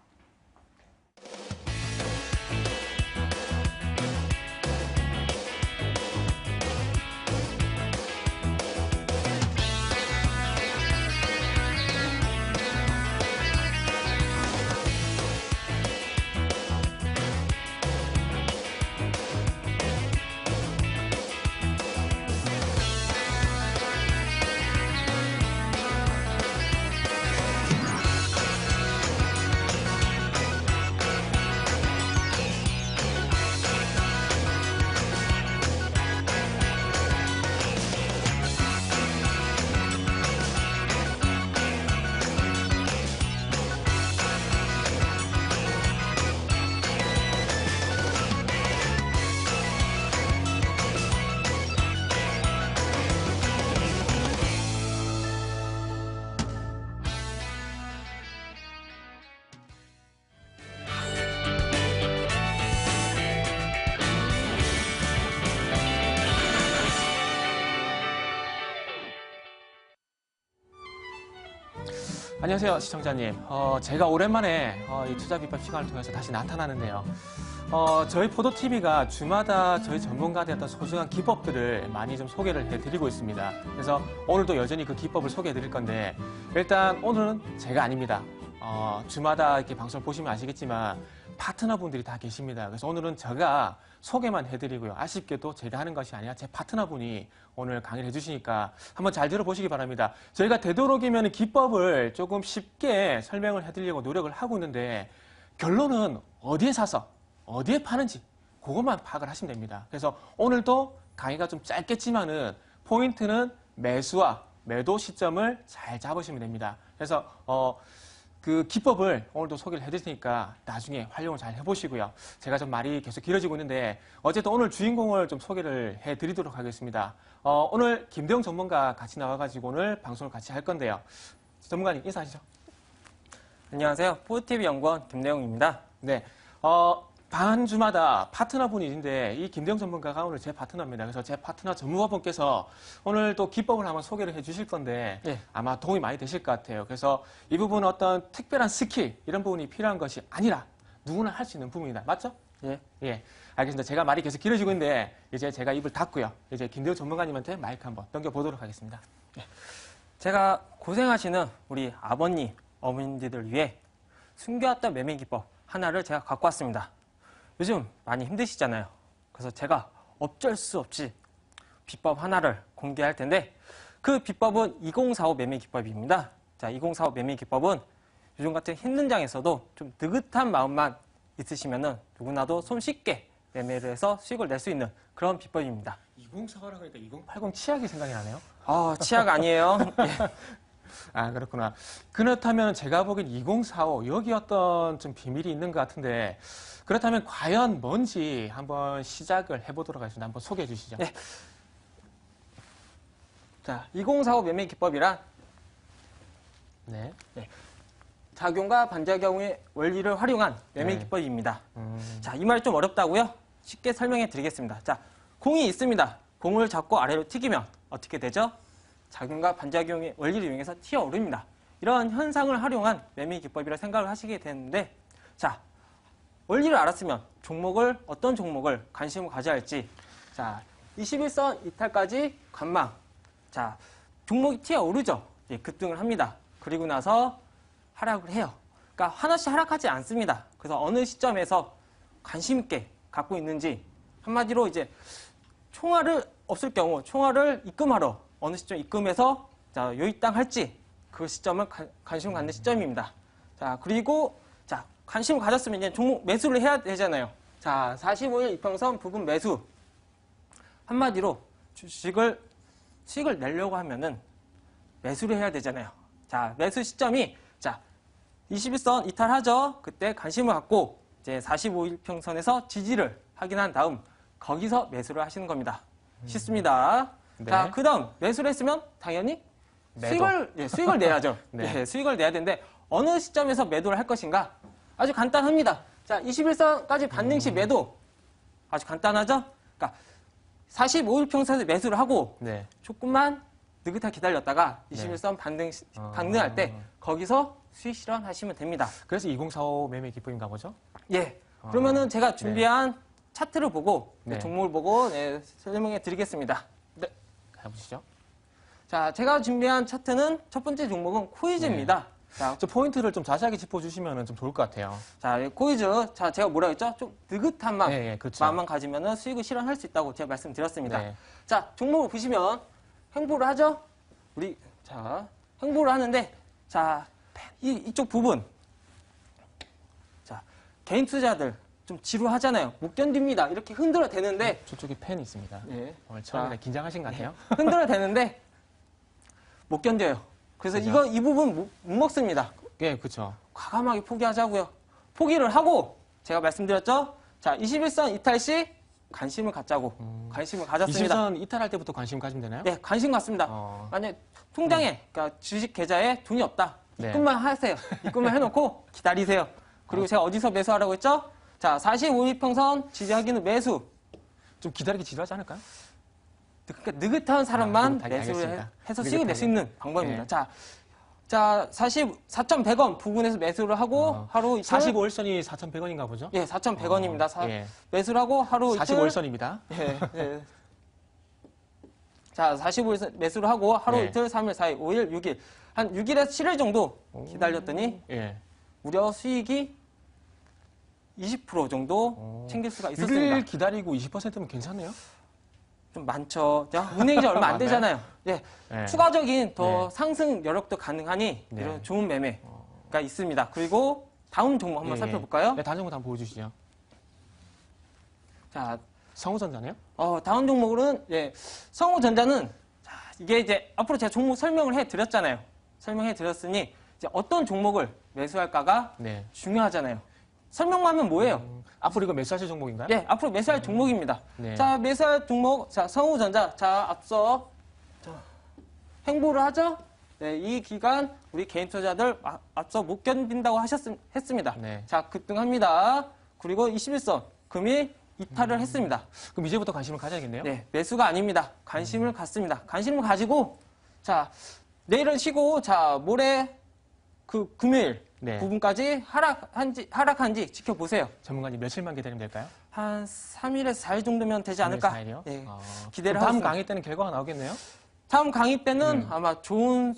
안녕하세요, 시청자님. 제가 오랜만에 이 투자 비법 시간을 통해서 다시 나타나는데요. 저희 포도TV가 주마다 저희 전문가들의 어떤 소중한 기법들을 많이 좀 소개를 해드리고 있습니다. 그래서 오늘도 여전히 그 기법을 소개해드릴 건데, 일단 오늘은 제가 아닙니다. 주마다 이렇게 방송을 보시면 아시겠지만 파트너분들이 다 계십니다. 그래서 오늘은 제가 소개만 해드리고요. 아쉽게도 제가 하는 것이 아니라 제 파트너분이 오늘 강의를 해주시니까 한번 잘 들어보시기 바랍니다. 저희가 되도록이면 기법을 조금 쉽게 설명을 해드리려고 노력을 하고 있는데, 결론은 어디에 사서 어디에 파는지 그것만 파악을 하시면 됩니다. 그래서 오늘도 강의가 좀 짧겠지만은 포인트는 매수와 매도 시점을 잘 잡으시면 됩니다. 그래서 그 기법을 오늘도 소개를 해드릴 테니까 나중에 활용을 잘 해보시고요. 제가 좀 말이 계속 길어지고 있는데 어쨌든 오늘 주인공을 좀 소개를 해드리도록 하겠습니다. 오늘 김대영 전문가 같이 나와가지고 오늘 방송을 같이 할 건데요. 전문가님 인사하시죠. 안녕하세요. 포도TV 연구원 김대영입니다. 네. 반주마다 파트너분이 있는데 이 김대영 전문가가 오늘 제 파트너입니다. 그래서 제 파트너 전문가분께서 오늘 또 기법을 한번 소개를 해 주실 건데 예. 아마 도움이 많이 되실 것 같아요. 그래서 이 부분은 어떤 특별한 스킬 이런 부분이 필요한 것이 아니라 누구나 할 수 있는 부분이다. 맞죠? 예. 예. 알겠습니다. 제가 말이 계속 길어지고 있는데 이제 제가 입을 닫고요. 이제 김대영 전문가님한테 마이크 한번 넘겨보도록 하겠습니다. 제가 고생하시는 우리 아버님, 어머님들을 위해 숨겨왔던 매매 기법 하나를 제가 갖고 왔습니다. 요즘 많이 힘드시잖아요. 그래서 제가 어쩔 수 없이 비법 하나를 공개할 텐데 그 비법은 2045 매매 기법입니다. 자, 2045 매매 기법은 요즘 같은 힘든 장에서도 좀 느긋한 마음만 있으시면은 누구나도 손쉽게 매매를 해서 수익을 낼 수 있는 그런 비법입니다. 2045라고 하니까 2080 치약이 생각이 나네요. 치약 아니에요. 예. 아, 그렇구나. 그렇다면 제가 보기엔 2045, 여기 어떤 좀 비밀이 있는 것 같은데, 그렇다면 과연 뭔지 한번 시작을 해보도록 하겠습니다. 한번 소개해 주시죠. 네. 자, 2045 매매 기법이란 네. 작용과 반작용의 원리를 활용한 매매 네. 기법입니다. 자, 이 말이 좀 어렵다고요? 쉽게 설명해 드리겠습니다. 자, 공이 있습니다. 공을 잡고 아래로 튀기면 어떻게 되죠? 작용과 반작용의 원리를 이용해서 튀어오릅니다. 이런 현상을 활용한 매매 기법이라 생각을 하시게 되는데, 자, 원리를 알았으면 어떤 종목을 관심을 가져야 할지, 자, 21선 이탈까지 관망. 자, 종목이 튀어오르죠. 예, 급등을 합니다. 그리고 나서 하락을 해요. 그러니까 하나씩 하락하지 않습니다. 그래서 어느 시점에서 관심 있게 갖고 있는지, 한마디로 이제 총알을 없을 경우 총알을 입금하러 어느 시점 입금해서 자, 요입당 할지 그 시점을 관심을 갖는 시점입니다. 자, 그리고 자, 관심을 가졌으면 이제 종목 매수를 해야 되잖아요. 자, 45일 이평선 부분 매수. 한마디로 수익을 내려고 하면은 매수를 해야 되잖아요. 자, 매수 시점이 자, 21선 이탈하죠. 그때 관심을 갖고 이제 45일 평선에서 지지를 확인한 다음 거기서 매수를 하시는 겁니다. 쉽습니다. 네. 자, 그 다음 매수를 했으면 당연히 매도. 수익을 내야죠. 네. 예, 수익을 내야 되는데 어느 시점에서 매도를 할 것인가? 아주 간단합니다. 자, 21선까지 반등 시 매도. 아주 간단하죠? 그러니까 45일 평선에서 매수를 하고 네. 조금만 느긋하게 기다렸다가 21선 반등할 때 거기서 수익 실현하시면 됩니다. 그래서 2045 매매 기법인가 보죠? 예. 그러면은 제가 준비한 차트를 보고 네. 종목을 보고 설명해 드리겠습니다. 네. 가보시죠. 자, 제가 준비한 차트는 첫 번째 종목은 코이즈입니다. 자, 저 포인트를 좀 자세하게 짚어주시면 좀 좋을 것 같아요. 자, 이 코이즈. 자, 제가 뭐라 했죠? 좀 느긋한 마음, 예, 그렇죠. 마음만 가지면은 수익을 실현할 수 있다고 제가 말씀드렸습니다. 네. 자, 종목을 보시면 행보를 하죠? 행보를 하는데, 자, 이쪽 부분. 자, 개인 투자들 좀 지루하잖아요. 못 견딥니다. 이렇게 흔들어 대는데, 저쪽에 펜이 있습니다. 예. 오늘 처음에 자. 긴장하신 것 같아요. 흔들어 대는데, 못 견뎌요. 그래서 그죠? 이 부분 못 먹습니다. 예, 그렇죠. 과감하게 포기하자고요. 포기를 하고 제가 말씀드렸죠. 자, 21선 이탈 시 관심을 갖자고 관심을 가졌습니다. 20선 이탈할 때부터 관심 가지면 되나요? 네, 관심 갖습니다. 만약 통장에 그러니까 주식 계좌에 돈이 없다. 네. 입금만 하세요. 입금만 해놓고 기다리세요. 그리고 제가 어디서 매수하라고 했죠? 자, 45일 평선 지지 확인은 매수. 좀 기다리기 지루하지 않을까요? 그러니까 느긋한 사람만 느긋하게 매수를 알겠습니다. 해서 수익을 낼 수 있는 방법입니다. 네. 자, 자, 4,100원 부근에서 매수를 하고 하루 이틀 45일선이 4,100원인가 보죠? 예, 4,100원입니다. 예. 매수를 하고 하루 이틀 45일선입니다. 예, 예. 자, 45일 매수를 하고 하루 네. 이틀, 3일, 4일, 5일, 6일. 한 6일에서 7일 정도 기다렸더니 예. 무려 수익이 20% 정도 챙길 수가 있었습니다. 6일 기다리고 20%면 괜찮네요. 좀 많죠. 자, 운행이 얼마 안 맞나요? 되잖아요. 예. 네. 추가적인 더 네. 상승 여력도 가능하니 네. 이런 좋은 매매가 있습니다. 그리고 다음 종목 한번 예, 살펴볼까요? 네, 다른 종목 한번 보여주시죠. 자, 성우전자네요? 다음 종목으로는 예, 성우전자는 자, 이게 이제 앞으로 제가 종목 설명을 해드렸잖아요. 설명해 드렸으니 이제 어떤 종목을 매수할까가 네. 중요하잖아요. 설명만 하면 뭐예요? 앞으로 이거 매수하실 종목인가요? 예, 앞으로 매수할 종목입니다. 네. 자, 매수할 종목, 자, 성우전자. 자, 앞서 행보를 하죠? 네, 이 기간 우리 개인 투자자들 앞서 못 견딘다고 했습니다. 네. 자, 급등합니다. 그리고 21선 금일 이탈을 했습니다. 그럼 이제부터 관심을 가져야겠네요? 네, 매수가 아닙니다. 관심을 갖습니다. 관심을 가지고 자, 내일은 쉬고 자, 모레 그 금요일 네. 부분까지 하락한지 지켜보세요. 전문가님 며칠만 기다리면 될까요? 한 3일에서 4일 정도면 되지 않을까? 4일이요? 예, 아, 기대를 그럼 다음 하고 강의 때는 결과가 나오겠네요? 다음 강의 때는 아마 좋은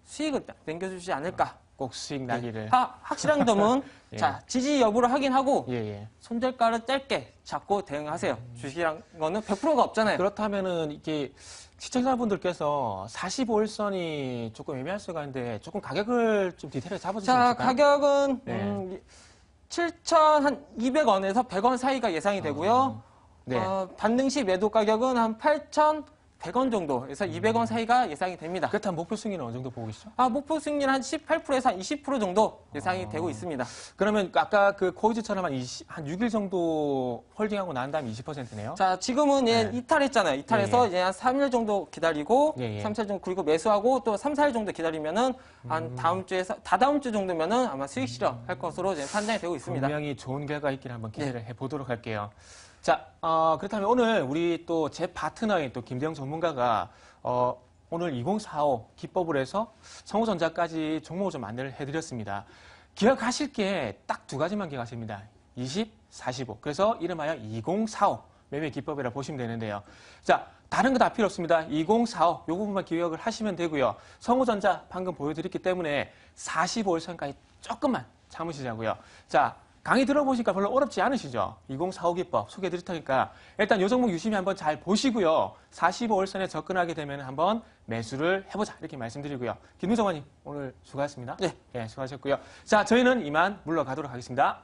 수익을 남겨주지 않을까? 꼭 수익 나기를. 확실한 점은 예. 자, 지지 여부를 확인하고 예, 예. 손절가를 짧게 잡고 대응하세요. 주식이란 거는 100%가 없잖아요. 그렇다면은 이게 시청자분들께서 45일선이 조금 애매할 수가 있는데 조금 가격을 좀 디테일하게 잡아주실 수 자, 있을까요? 가격은 네. 7,200원에서 100원 사이가 예상이 되고요. 네. 반등 시 매도 가격은 한 8,100원 정도에서 200원 사이가 예상이 됩니다. 그렇다면 목표 승리는 어느 정도 보고 계시죠? 목표 승리는 한 18%에서 한 20% 정도 예상이 되고 있습니다. 그러면 아까 그 코이즈처럼 한 6일 정도 홀딩하고 난 다음에 20%네요? 자, 지금은 네. 이탈했잖아요. 이탈해서 예, 예. 이제 한 3일 정도 기다리고, 예, 예. 3, 4일 정도, 그리고 매수하고 또 3, 4일 정도 기다리면은 한 다다음 주 정도면은 아마 수익 실현할 것으로 이제 판단이 되고 있습니다. 분명히 좋은 결과 있기를 한번 기대를 해보도록 할게요. 자, 그렇다면 오늘 우리 또 제 파트너인 또 김대영 전문가가 오늘 2045 기법을 해서 성우전자까지 종목을 좀 안내를 해드렸습니다. 기억하실 게 딱 두 가지만 기억하십니다. 20, 45. 그래서 이름하여 2045 매매 기법이라 보시면 되는데요. 자, 다른 거 다 필요 없습니다. 2045 요 부분만 기억을 하시면 되고요. 성우전자 방금 보여드렸기 때문에 45일선까지 조금만 참으시자고요. 자, 강의 들어보시니까 별로 어렵지 않으시죠? 2045 기법 소개해드릴 테니까 일단 요 종목 유심히 한번 잘 보시고요. 45일선에 접근하게 되면 한번 매수를 해보자 이렇게 말씀드리고요. 김우정관님 오늘 수고하셨습니다. 네. 예, 수고하셨고요. 자, 저희는 이만 물러가도록 하겠습니다.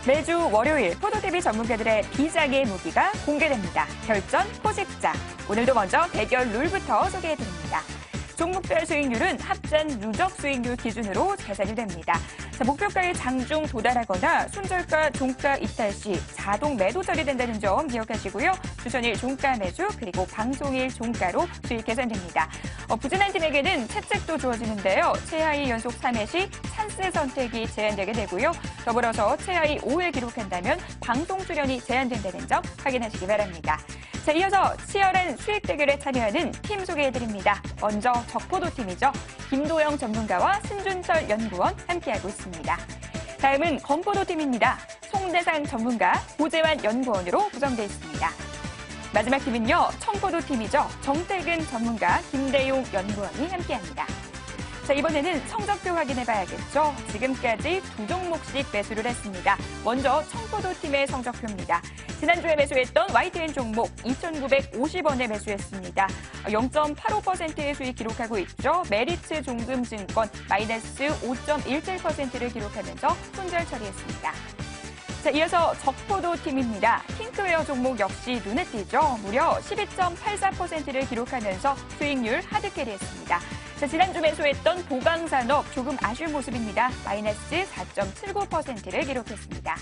매주 월요일 포도TV 전문가들의 비장의 무기가 공개됩니다. 결전 포식자. 오늘도 먼저 대결 룰부터 소개해드립니다. 종목별 수익률은 합산 누적 수익률 기준으로 계산이 됩니다. 자, 목표가에 장중 도달하거나 손절가, 종가 이탈 시 자동 매도 처리된다는 점 기억하시고요. 주전일 종가 매수 그리고 방송일 종가로 수익 계산됩니다. 부진한 팀에게는 채찍도 주어지는데요. 최하위 연속 3회 시 찬스 선택이 제한되게 되고요. 더불어서 최하위 5회 기록한다면 방송 출연이 제한된다는 점 확인하시기 바랍니다. 자, 이어서 치열한 수익 대결에 참여하는 팀 소개해드립니다. 먼저 적포도 팀이죠. 김도영 전문가와 신준철 연구원 함께하고 있습니다. 다음은 건포도 팀입니다. 송대상 전문가, 고재환 연구원으로 구성되어 있습니다. 마지막 팀은요, 청포도 팀이죠. 정태근 전문가, 김대용 연구원이 함께합니다. 자, 이번에는 성적표 확인해봐야겠죠. 지금까지 두 종목씩 매수를 했습니다. 먼저 청포도 팀의 성적표입니다. 지난주에 매수했던 YTN 종목 2,950원에 매수했습니다. 0.85%의 수익 기록하고 있죠. 메리츠 종금증권 마이너스 5.17%를 기록하면서 손절 처리했습니다. 자, 이어서 적포도 팀입니다. 핑크웨어 종목 역시 눈에 띄죠. 무려 12.84%를 기록하면서 수익률 하드캐리했습니다. 자, 지난주 매수했던 보강산업 조금 아쉬운 모습입니다. 마이너스 4.79%를 기록했습니다.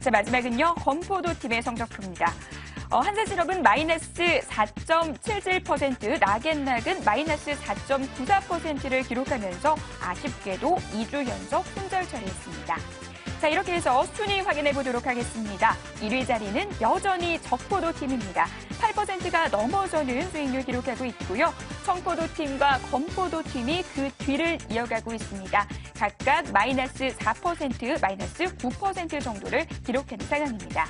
자, 마지막은요, 건포도 팀의 성적표입니다. 한세실업은 마이너스 4.77%, 나겐낙은 마이너스 4.94%를 기록하면서 아쉽게도 2주 연속 손절 처리했습니다. 자, 이렇게 해서 순위 확인해 보도록 하겠습니다. 1위 자리는 여전히 적포도 팀입니다. 8%가 넘어서는 수익률 기록하고 있고요. 청포도 팀과 건포도 팀이 그 뒤를 이어가고 있습니다. 각각 마이너스 4%, 마이너스 9% 정도를 기록하는 상황입니다.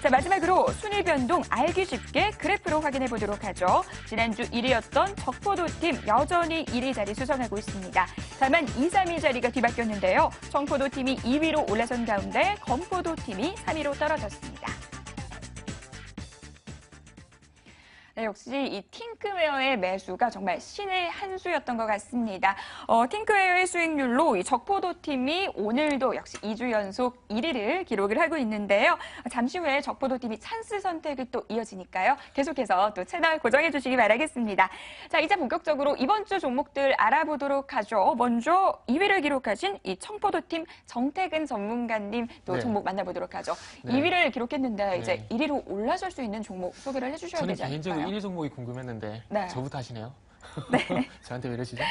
자, 마지막으로 순위 변동 알기 쉽게 그래프로 확인해 보도록 하죠. 지난주 1위였던 적포도팀 여전히 1위 자리 수성하고 있습니다. 다만 2, 3위 자리가 뒤바뀌었는데요. 청포도팀이 2위로 올라선 가운데 건포도팀이 3위로 떨어졌습니다. 네, 역시 이 팅크웨어의 매수가 정말 신의 한 수였던 것 같습니다. 팅크웨어의 수익률로 이 적포도팀이 오늘도 역시 2주 연속 1위를 기록을 하고 있는데요. 잠시 후에 적포도팀이 찬스 선택이 또 이어지니까요. 계속해서 또 채널 고정해 주시기 바라겠습니다. 자, 이제 본격적으로 이번 주 종목들 알아보도록 하죠. 먼저 2위를 기록하신 이 청포도팀 정태근 전문가님 또 네. 종목 만나보도록 하죠. 네. 2위를 기록했는데 네. 이제 1위로 올라설 수 있는 종목 소개를 해주셔야 저는 되지 개인적으로 않을까요? 1위 종목이 궁금했는데 네. 저부터 하시네요. 네. 저한테 왜 이러시죠?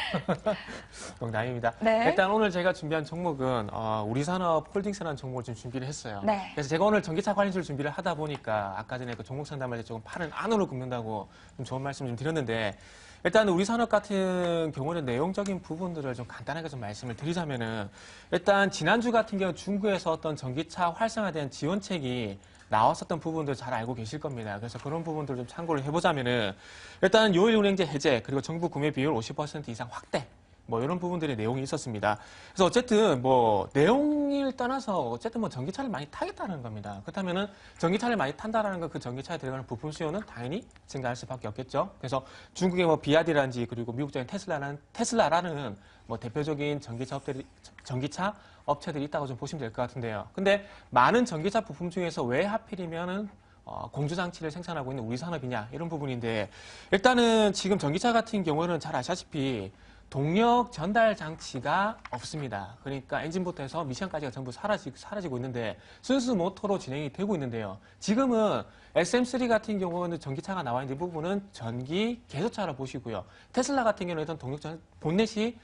농담입니다. 네. 일단 오늘 제가 준비한 종목은 우리산업 홀딩스라는 종목을 좀 준비를 했어요. 네. 그래서 제가 오늘 전기차 관련주를 준비를 하다 보니까 아까 전에 그 종목 상담할 때 조금 팔은 안으로 굽는다고 좀 좋은 말씀 좀 드렸는데 일단 우리산업 같은 경우는 내용적인 부분들을 좀 간단하게 좀 말씀을 드리자면은 일단 지난주 같은 경우 중국에서 어떤 전기차 활성화에 대한 지원책이 나왔었던 부분들 잘 알고 계실 겁니다. 그래서 그런 부분들 좀 참고를 해보자면은 일단 요일 운행제 해제 그리고 정부 구매 비율 50% 이상 확대 뭐 이런 부분들의 내용이 있었습니다. 그래서 어쨌든 뭐 내용을 떠나서 어쨌든 뭐 전기차를 많이 타겠다는 겁니다. 그렇다면은 전기차를 많이 탄다라는 건 그 전기차에 들어가는 부품 수요는 당연히 증가할 수밖에 없겠죠. 그래서 중국의 뭐 비아디라든지 그리고 미국적인 테슬라라는 뭐 대표적인 전기차 업체들이 있다고 좀 보시면 될 것 같은데요. 근데 많은 전기차 부품 중에서 왜 하필이면은 공조장치를 생산하고 있는 우리산업이냐 이런 부분인데 일단은 지금 전기차 같은 경우는 잘 아시다시피 동력 전달 장치가 없습니다. 그러니까 엔진부터 해서 미션까지가 전부 사라지고 있는데 순수 모터로 진행이 되고 있는데요. 지금은 SM3 같은 경우는 전기차가 나와 있는 부분은 전기 계속차로 보시고요. 테슬라 같은 경우는 일단 동력 본넷이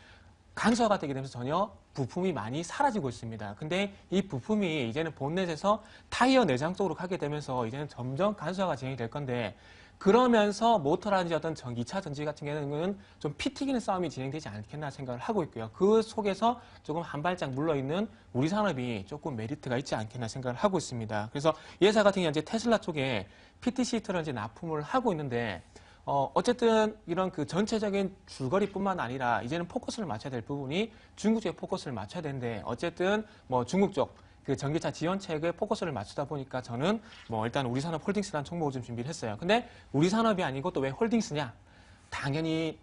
간소화가 되게 되면서 전혀 부품이 많이 사라지고 있습니다. 근데 이 부품이 이제는 본넷에서 타이어 내장 쪽으로 가게 되면서 이제는 점점 간소화가 진행이 될 건데 그러면서 모터라든지 어떤 전기차 전지 같은 경우는 좀 피 튀기는 싸움이 진행되지 않겠나 생각을 하고 있고요. 그 속에서 조금 한 발짝 물러있는 우리 산업이 조금 메리트가 있지 않겠나 생각을 하고 있습니다. 그래서 이 회사 같은 경우는 이제 테슬라 쪽에 PTC를 이제 납품을 하고 있는데 어쨌든 이런 그 전체적인 줄거리뿐만 아니라 이제는 포커스를 맞춰야 될 부분이 중국 쪽에 포커스를 맞춰야 되는데 어쨌든 뭐 중국 쪽 그 전기차 지원책에 포커스를 맞추다 보니까 저는 뭐 일단 우리산업 홀딩스라는 종목을 좀 준비를 했어요. 근데 우리산업이 아니고 또 왜 홀딩스냐? 당연히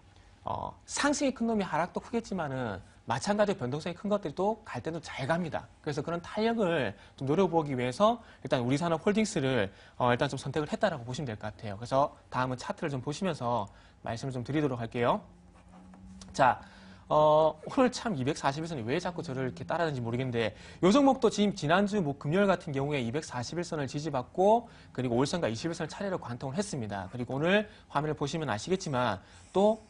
상승이 큰 놈이 하락도 크겠지만은 마찬가지로 변동성이 큰 것들이 또 갈 때도 잘 갑니다. 그래서 그런 탄력을 좀 노려보기 위해서 일단 우리산업 홀딩스를 일단 좀 선택을 했다라고 보시면 될 것 같아요. 그래서 다음은 차트를 좀 보시면서 말씀을 좀 드리도록 할게요. 자, 오늘 참 241선이 왜 자꾸 저를 이렇게 따라하는지 모르겠는데 요 종목도 지금 지난주 뭐 금요일 같은 경우에 241선을 지지받고 그리고 5일선과 21선을 차례로 관통을 했습니다. 그리고 오늘 화면을 보시면 아시겠지만 또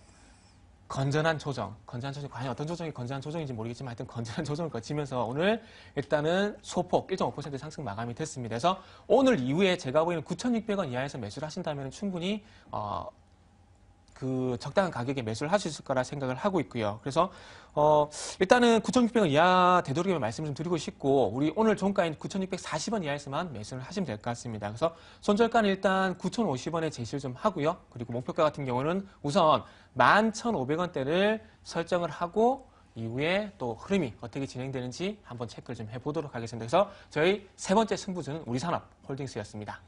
건전한 조정 과연 어떤 조정이 건전한 조정인지 모르겠지만 하여튼 건전한 조정을 거치면서 오늘 일단은 소폭 1.5% 상승 마감이 됐습니다. 그래서 오늘 이후에 제가 보기에는 9,600원 이하에서 매수를 하신다면 충분히 그 적당한 가격에 매수를 할 수 있을 거라 생각을 하고 있고요. 그래서 일단은 9,600원 이하 되도록이면 말씀을 좀 드리고 싶고 우리 오늘 종가인 9,640원 이하에서만 매수를 하시면 될 것 같습니다. 그래서 손절가는 일단 9,050원에 제시를 좀 하고요. 그리고 목표가 같은 경우는 우선 11,500원대를 설정을 하고 이후에 또 흐름이 어떻게 진행되는지 한번 체크를 좀 해보도록 하겠습니다. 그래서 저희 세 번째 승부주는 우리산업홀딩스였습니다.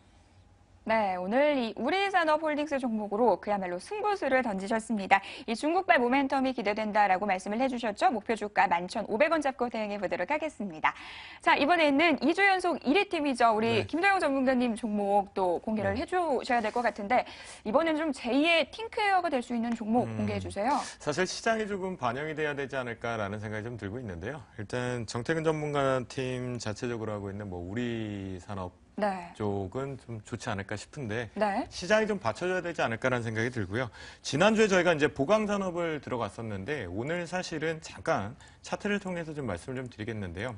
네, 오늘 이 우리산업홀딩스 종목으로 그야말로 승부수를 던지셨습니다. 이 중국발 모멘텀이 기대된다라고 말씀을 해주셨죠. 목표 주가 11,500원 잡고 대응해 보도록 하겠습니다. 자, 이번에는 2주 연속 1위 팀이죠. 우리 네. 김도영 전문가님 종목 또 공개를 해주셔야 될 것 같은데 이번엔 좀 제2의 팅크웨어가 될 수 있는 종목 공개해 주세요. 사실 시장이 조금 반영이 돼야 되지 않을까라는 생각이 좀 들고 있는데요. 일단 정태근 전문가 팀 자체적으로 하고 있는 뭐 우리산업 네. 쪽은 좀 좋지 않을까 싶은데 네. 시장이 좀 받쳐줘야 되지 않을까라는 생각이 들고요. 지난주에 저희가 이제 보강산업을 들어갔었는데 오늘 사실은 잠깐 차트를 통해서 좀 말씀을 좀 드리겠는데요.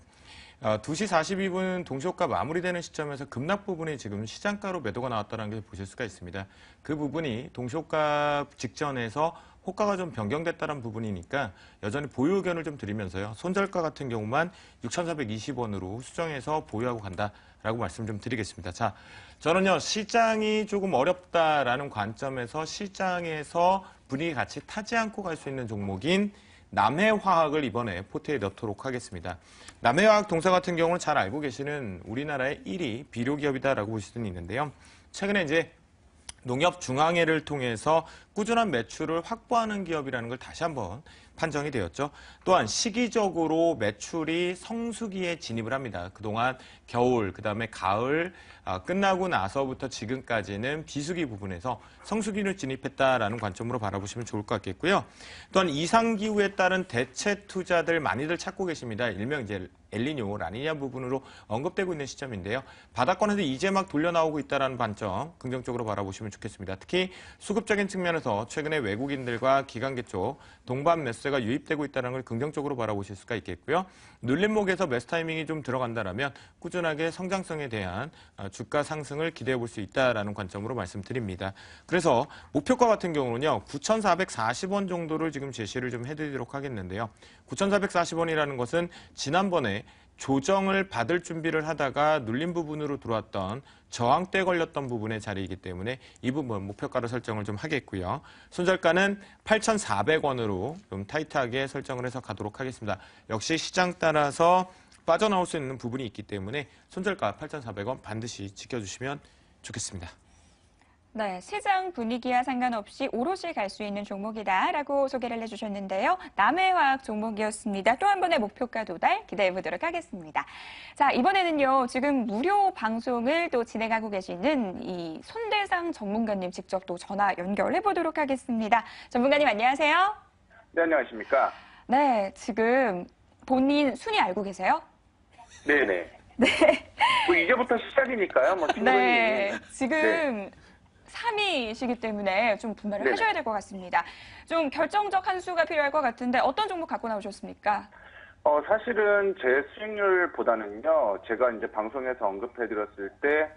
2시 42분 동시호가 마무리되는 시점에서 급락 부분이 지금 시장가로 매도가 나왔다는 걸 보실 수가 있습니다. 그 부분이 동시호가 직전에서 호가가 좀 변경됐다는 부분이니까 여전히 보유 의견을 좀 드리면서요. 손절가 같은 경우만 6,420원으로 수정해서 보유하고 간다라고 말씀 좀 드리겠습니다. 자, 저는요. 시장이 조금 어렵다라는 관점에서 시장에서 분위기 같이 타지 않고 갈 수 있는 종목인 남해화학을 이번에 포트에 넣도록 하겠습니다. 남해화학 동사 같은 경우는 잘 알고 계시는 우리나라의 1위 비료기업이다라고 보실 수는 있는데요. 최근에 이제 농협중앙회를 통해서 꾸준한 매출을 확보하는 기업이라는 걸 다시 한번 판정이 되었죠. 또한 시기적으로 매출이 성수기에 진입을 합니다. 그동안 겨울, 그다음에 가을 끝나고 나서부터 지금까지는 비수기 부분에서 성수기를 진입했다라는 관점으로 바라보시면 좋을 것 같겠고요. 또한 이상기후에 따른 대체 투자들 많이들 찾고 계십니다. 일명 이제 엘니뇨, 라니냐 부분으로 언급되고 있는 시점인데요. 바닥권에서 이제 막 돌려 나오고 있다는 관점 긍정적으로 바라보시면 좋겠습니다. 특히 수급적인 측면에서 최근에 외국인들과 기관계 쪽 동반 매수세가 유입되고 있다는 걸 긍정적으로 바라보실 수가 있겠고요. 눌림목에서 매수 타이밍이 좀 들어간다면 꾸준하게 성장성에 대한 주가 상승을 기대해 볼 수 있다는 관점으로 말씀드립니다. 그래서 목표가 같은 경우는요. 9,440원 정도를 지금 제시를 좀 해드리도록 하겠는데요. 9,440원이라는 것은 지난번에 조정을 받을 준비를 하다가 눌림 부분으로 들어왔던 저항대 걸렸던 부분의 자리이기 때문에 이 부분 목표가로 설정을 좀 하겠고요. 손절가는 8,400원으로 좀 타이트하게 설정을 해서 가도록 하겠습니다. 역시 시장 따라서 빠져나올 수 있는 부분이 있기 때문에 손절가 8,400원 반드시 지켜주시면 좋겠습니다. 네, 시장 분위기와 상관없이 오롯이 갈 수 있는 종목이다라고 소개를 해주셨는데요. 남해화학 종목이었습니다. 또 한 번의 목표가 도달 기대해 보도록 하겠습니다. 자, 이번에는요. 지금 무료 방송을 또 진행하고 계시는 이 손대상 전문가님 직접 또 전화 연결해 보도록 하겠습니다. 전문가님 안녕하세요. 네, 안녕하십니까. 네, 지금 본인 순위 알고 계세요? 네네. 네. 뭐 이제부터 시작이니까요. 뭐 충분히. 네, 지금 네. 3위이시기 때문에 좀 분발을 네네. 하셔야 될 것 같습니다. 좀 결정적 한 수가 필요할 것 같은데 어떤 종목 갖고 나오셨습니까? 사실은 제 수익률보다는요, 제가 이제 방송에서 언급해드렸을 때,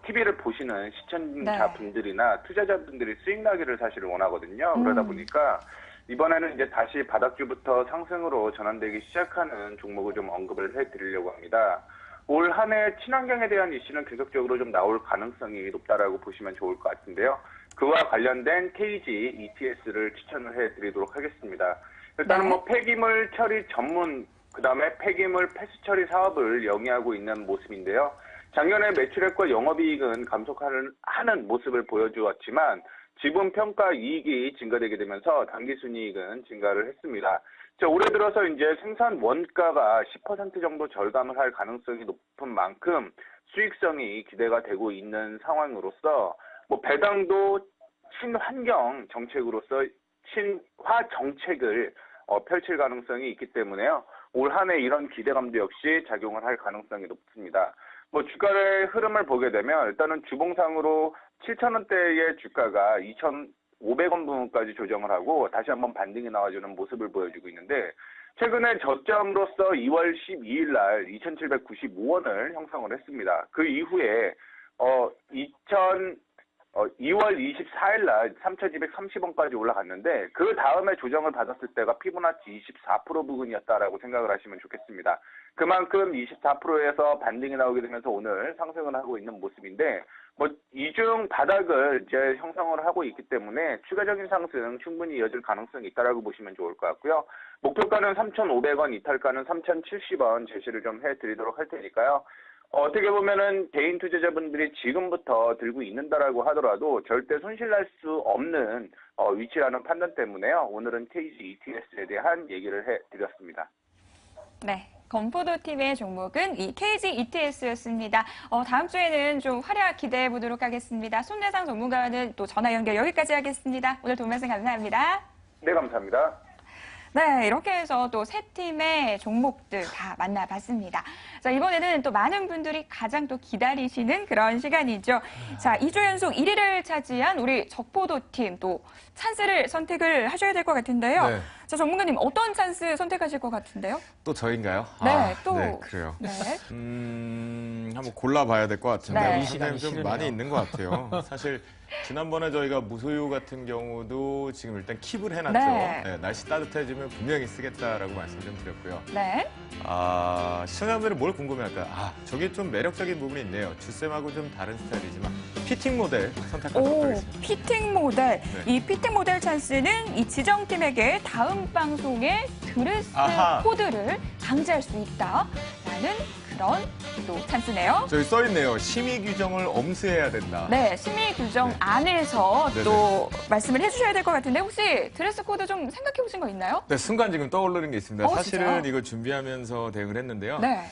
TV를 보시는 시청자분들이나 투자자분들이 수익 나기를 사실 원하거든요. 그러다 보니까 이번에는 이제 다시 바닥주부터 상승으로 전환되기 시작하는 종목을 좀 언급을 해드리려고 합니다. 올 한 해 친환경에 대한 이슈는 계속적으로 좀 나올 가능성이 높다라고 보시면 좋을 것 같은데요. 그와 관련된 KG ETS를 추천을 해드리도록 하겠습니다. 일단은 네. 뭐 폐기물 처리 전문, 그다음에 폐기물 폐수 처리 사업을 영위하고 있는 모습인데요. 작년에 매출액과 영업이익은 감속하는 모습을 보여주었지만 지분 평가 이익이 증가되게 되면서 당기순이익은 증가를 했습니다. 올해 들어서 이제 생산 원가가 10% 정도 절감을 할 가능성이 높은 만큼 수익성이 기대가 되고 있는 상황으로서 뭐 배당도 친환경 정책으로서 친화 정책을 펼칠 가능성이 있기 때문에요. 올 한 해 이런 기대감도 역시 작용을 할 가능성이 높습니다. 뭐 주가의 흐름을 보게 되면 일단은 주봉상으로 7,000원대의 주가가 2,500원 부분까지 조정을 하고 다시 한번 반등이 나와주는 모습을 보여주고 있는데 최근에 저점으로서 2월 12일 날 2,795원을 형성을 했습니다. 그 이후에 2월 24일 날 3,230원까지 올라갔는데 그 다음에 조정을 받았을 때가 피보나치 24% 부근이었다라고 생각을 하시면 좋겠습니다. 그만큼 24%에서 반등이 나오게 되면서 오늘 상승을 하고 있는 모습인데 이중 바닥을 이제 형성을 하고 있기 때문에 추가적인 상승 충분히 이어질 가능성이 있다라고 보시면 좋을 것 같고요. 목표가는 3,500원, 이탈가는 3,070원 제시를 좀 해드리도록 할 테니까요. 어떻게 보면은 개인 투자자분들이 지금부터 들고 있는다라고 하더라도 절대 손실날 수 없는 위치라는 판단 때문에요. 오늘은 KG ETS에 대한 얘기를 해드렸습니다. 네. 건포도 팀의 종목은 이 KG ETS였습니다. 다음 주에는 좀 활약 기대해 보도록 하겠습니다. 손대상 전문가와는 또 전화 연결 여기까지 하겠습니다. 오늘 도움 말씀 감사합니다. 네, 감사합니다. 네, 이렇게 해서 또 세 팀의 종목들 다 만나봤습니다. 자, 이번에는 또 많은 분들이 가장 또 기다리시는 그런 시간이죠. 자, 2주 연속 1위를 차지한 우리 적포도 팀 또 찬스를 선택을 하셔야 될 것 같은데요. 네. 자, 전문가님 어떤 찬스 선택하실 것 같은데요? 또 저인가요? 네, 또. 네, 그래요. 네. 한번 골라봐야 될 것 같은데 네. 이 이 시간이 시간이 좀 싫으네요. 많이 있는 것 같아요. 사실 지난번에 저희가 무소유 같은 경우도 지금 일단 킵을 해놨죠. 네. 네, 날씨 따뜻해지면 분명히 쓰겠다라고 말씀 좀 드렸고요. 네. 시청자분들은 뭘 궁금해할까요? 저게 좀 매력적인 부분이 있네요. 주쌤하고 좀 다른 스타일이지만 피팅 모델 선택하도록 오, 하겠습니다. 피팅 모델. 네. 이 피팅 모델 찬스는 이 지정팀에게 다음 방송에 드레스 아하. 코드를 강제할 수 있다라는 그런 또 찬스네요. 저기 써있네요. 심의 규정을 엄수해야 된다. 네, 심의 규정 네. 안에서 네네. 또 말씀을 해주셔야 될 것 같은데 혹시 드레스 코드 좀 생각해 보신 거 있나요? 네, 순간 지금 떠오르는 게 있습니다. 사실은 진짜요? 이거 준비하면서 대응을 했는데요. 네.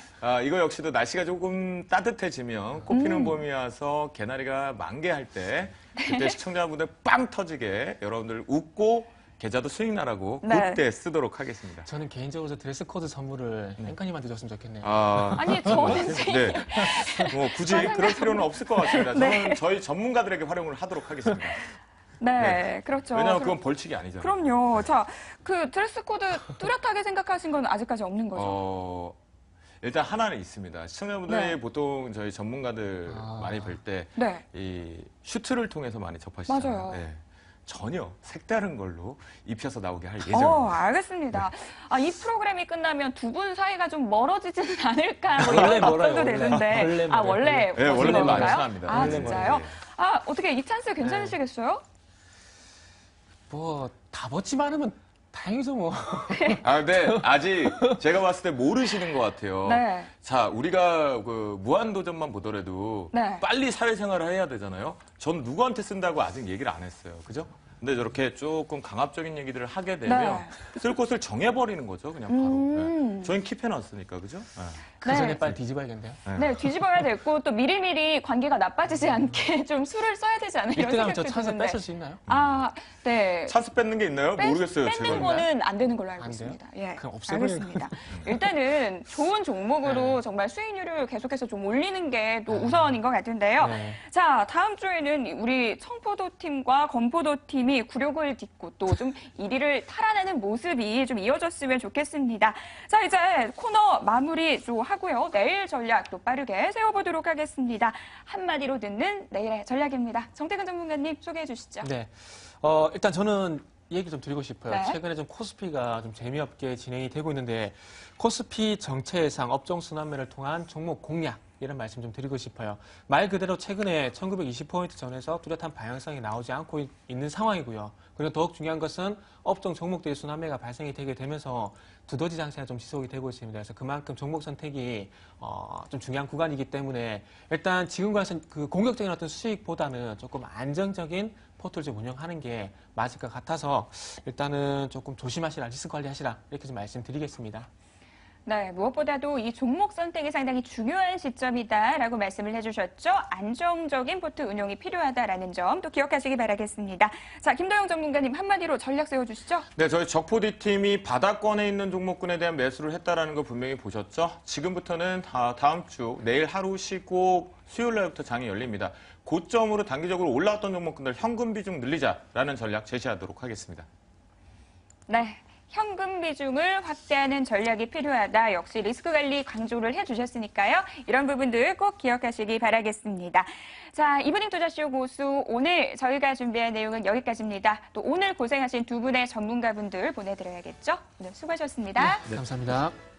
이거 역시도 날씨가 조금 따뜻해지면 꽃피는 봄이 와서 개나리가 만개할 때 그때 시청자분들 빵 터지게 여러분들 웃고 계좌도 수익 나라고 네. 그때 쓰도록 하겠습니다. 저는 개인적으로 저 드레스 코드 선물을 앵커님한테 줬으면 좋겠네요. 아니, 저는 네. 굳이 그럴 필요는 없을 것 같습니다. 네. 저는 저희 전문가들에게 활용을 하도록 하겠습니다. 네, 네. 그렇죠. 왜냐하면 그럼- 그건 벌칙이 아니잖아요. 그럼요. 자, 그 드레스 코드 뚜렷하게 생각하신 건 아직까지 없는 거죠? 일단 하나는 있습니다. 시청자분들이 네. 보통 저희 전문가들 많이 뵐 때 네. 이 슈트를 통해서 많이 접하시잖아요. 맞아요. 네. 전혀 색다른 걸로 입혀서 나오게 할 예정입니다. 알겠습니다. 이 프로그램이 끝나면 두 분 사이가 좀 멀어지지는 않을까 뭐 원래 이런 멀어요, 걱정도 원래. 되는데. 원래 멀어요. 원래 네, 원래 멀어요? 많이 친합니다. 아, 원래 진짜요? 멀어요. 어떻게 이 찬스 괜찮으시겠어요? 뭐 다 벗지 않으면 다행이죠 뭐. 근데 아직 제가 봤을 때 모르시는 것 같아요. 네. 자, 우리가 그 무한도전만 보더라도 네. 빨리 사회생활을 해야 되잖아요. 전 누구한테 쓴다고 아직 얘기를 안 했어요. 그죠? 근데 저렇게 조금 강압적인 얘기들을 하게 되면 쓸 곳을 정해버리는 거죠. 그냥 바로. 네. 저희는 킵해놨으니까. 그죠? 네. 그 네. 전에 빨리 뒤집어야겠네요. 네, 뒤집어야 됐고 또 미리미리 관계가 나빠지지 않게 좀 수를 써야 되지 않나 이런 1등하면 저 생각도 찬스 드는데. 뺏을 수 있나요? 네. 찬스 뺏는 게 있나요? 모르겠어요. 뺏는 제가. 거는 안 되는 걸로 알고 안 돼요? 있습니다. 예, 그럼 없애버리는 알겠습니다. 일단은 좋은 종목으로 정말 수익률을 계속해서 좀 올리는 게 또 우선인 것 같은데요. 네. 자, 다음 주에는 우리 청포도 팀과 건포도 팀이 굴욕을 딛고 또 좀 1위를 탈환하는 모습이 좀 이어졌으면 좋겠습니다. 자, 이제 코너 마무리 좀 하고요. 내일 전략 또 빠르게 세워보도록 하겠습니다. 한마디로 듣는 내일의 전략입니다. 정태근 전문가님 소개해 주시죠. 네. 일단 저는 이 얘기 좀 드리고 싶어요. 네. 최근에 좀 코스피가 좀 재미없게 진행이 되고 있는데 코스피 정체 예상 업종 순환매를 통한 종목 공략 이런 말씀 좀 드리고 싶어요. 말 그대로 최근에 1920포인트 전에서 뚜렷한 방향성이 나오지 않고 있는 상황이고요. 그리고 더욱 중요한 것은 업종 종목들의 순환매가 발생이 되게 되면서 두더지 장세가 좀 지속이 되고 있습니다. 그래서 그만큼 종목 선택이 좀 중요한 구간이기 때문에 일단 지금과는 그 공격적인 어떤 수익보다는 조금 안정적인 포트를 좀 운영하는 게 맞을 것 같아서 일단은 조금 조심하시라, 리스크 관리하시라 이렇게 좀 말씀드리겠습니다. 네, 무엇보다도 이 종목 선택이 상당히 중요한 시점이다라고 말씀을 해주셨죠. 안정적인 포트 운용이 필요하다라는 점 또 기억하시기 바라겠습니다. 자, 김도영 전문가님 한마디로 전략 세워주시죠. 네, 저희 적포디 팀이 바닥권에 있는 종목군에 대한 매수를 했다라는 거 분명히 보셨죠? 지금부터는 다음 주 내일 하루 쉬고 수요일 날부터 장이 열립니다. 고점으로 단기적으로 올라왔던 종목군들 현금 비중 늘리자라는 전략 제시하도록 하겠습니다. 네. 현금 비중을 확대하는 전략이 필요하다. 역시 리스크 관리 강조를 해주셨으니까요. 이런 부분들 꼭 기억하시기 바라겠습니다. 자, 이브닝 투자쇼 고수 오늘 저희가 준비한 내용은 여기까지입니다. 또 오늘 고생하신 두 분의 전문가분들 보내드려야겠죠? 오늘 수고하셨습니다. 감사합니다.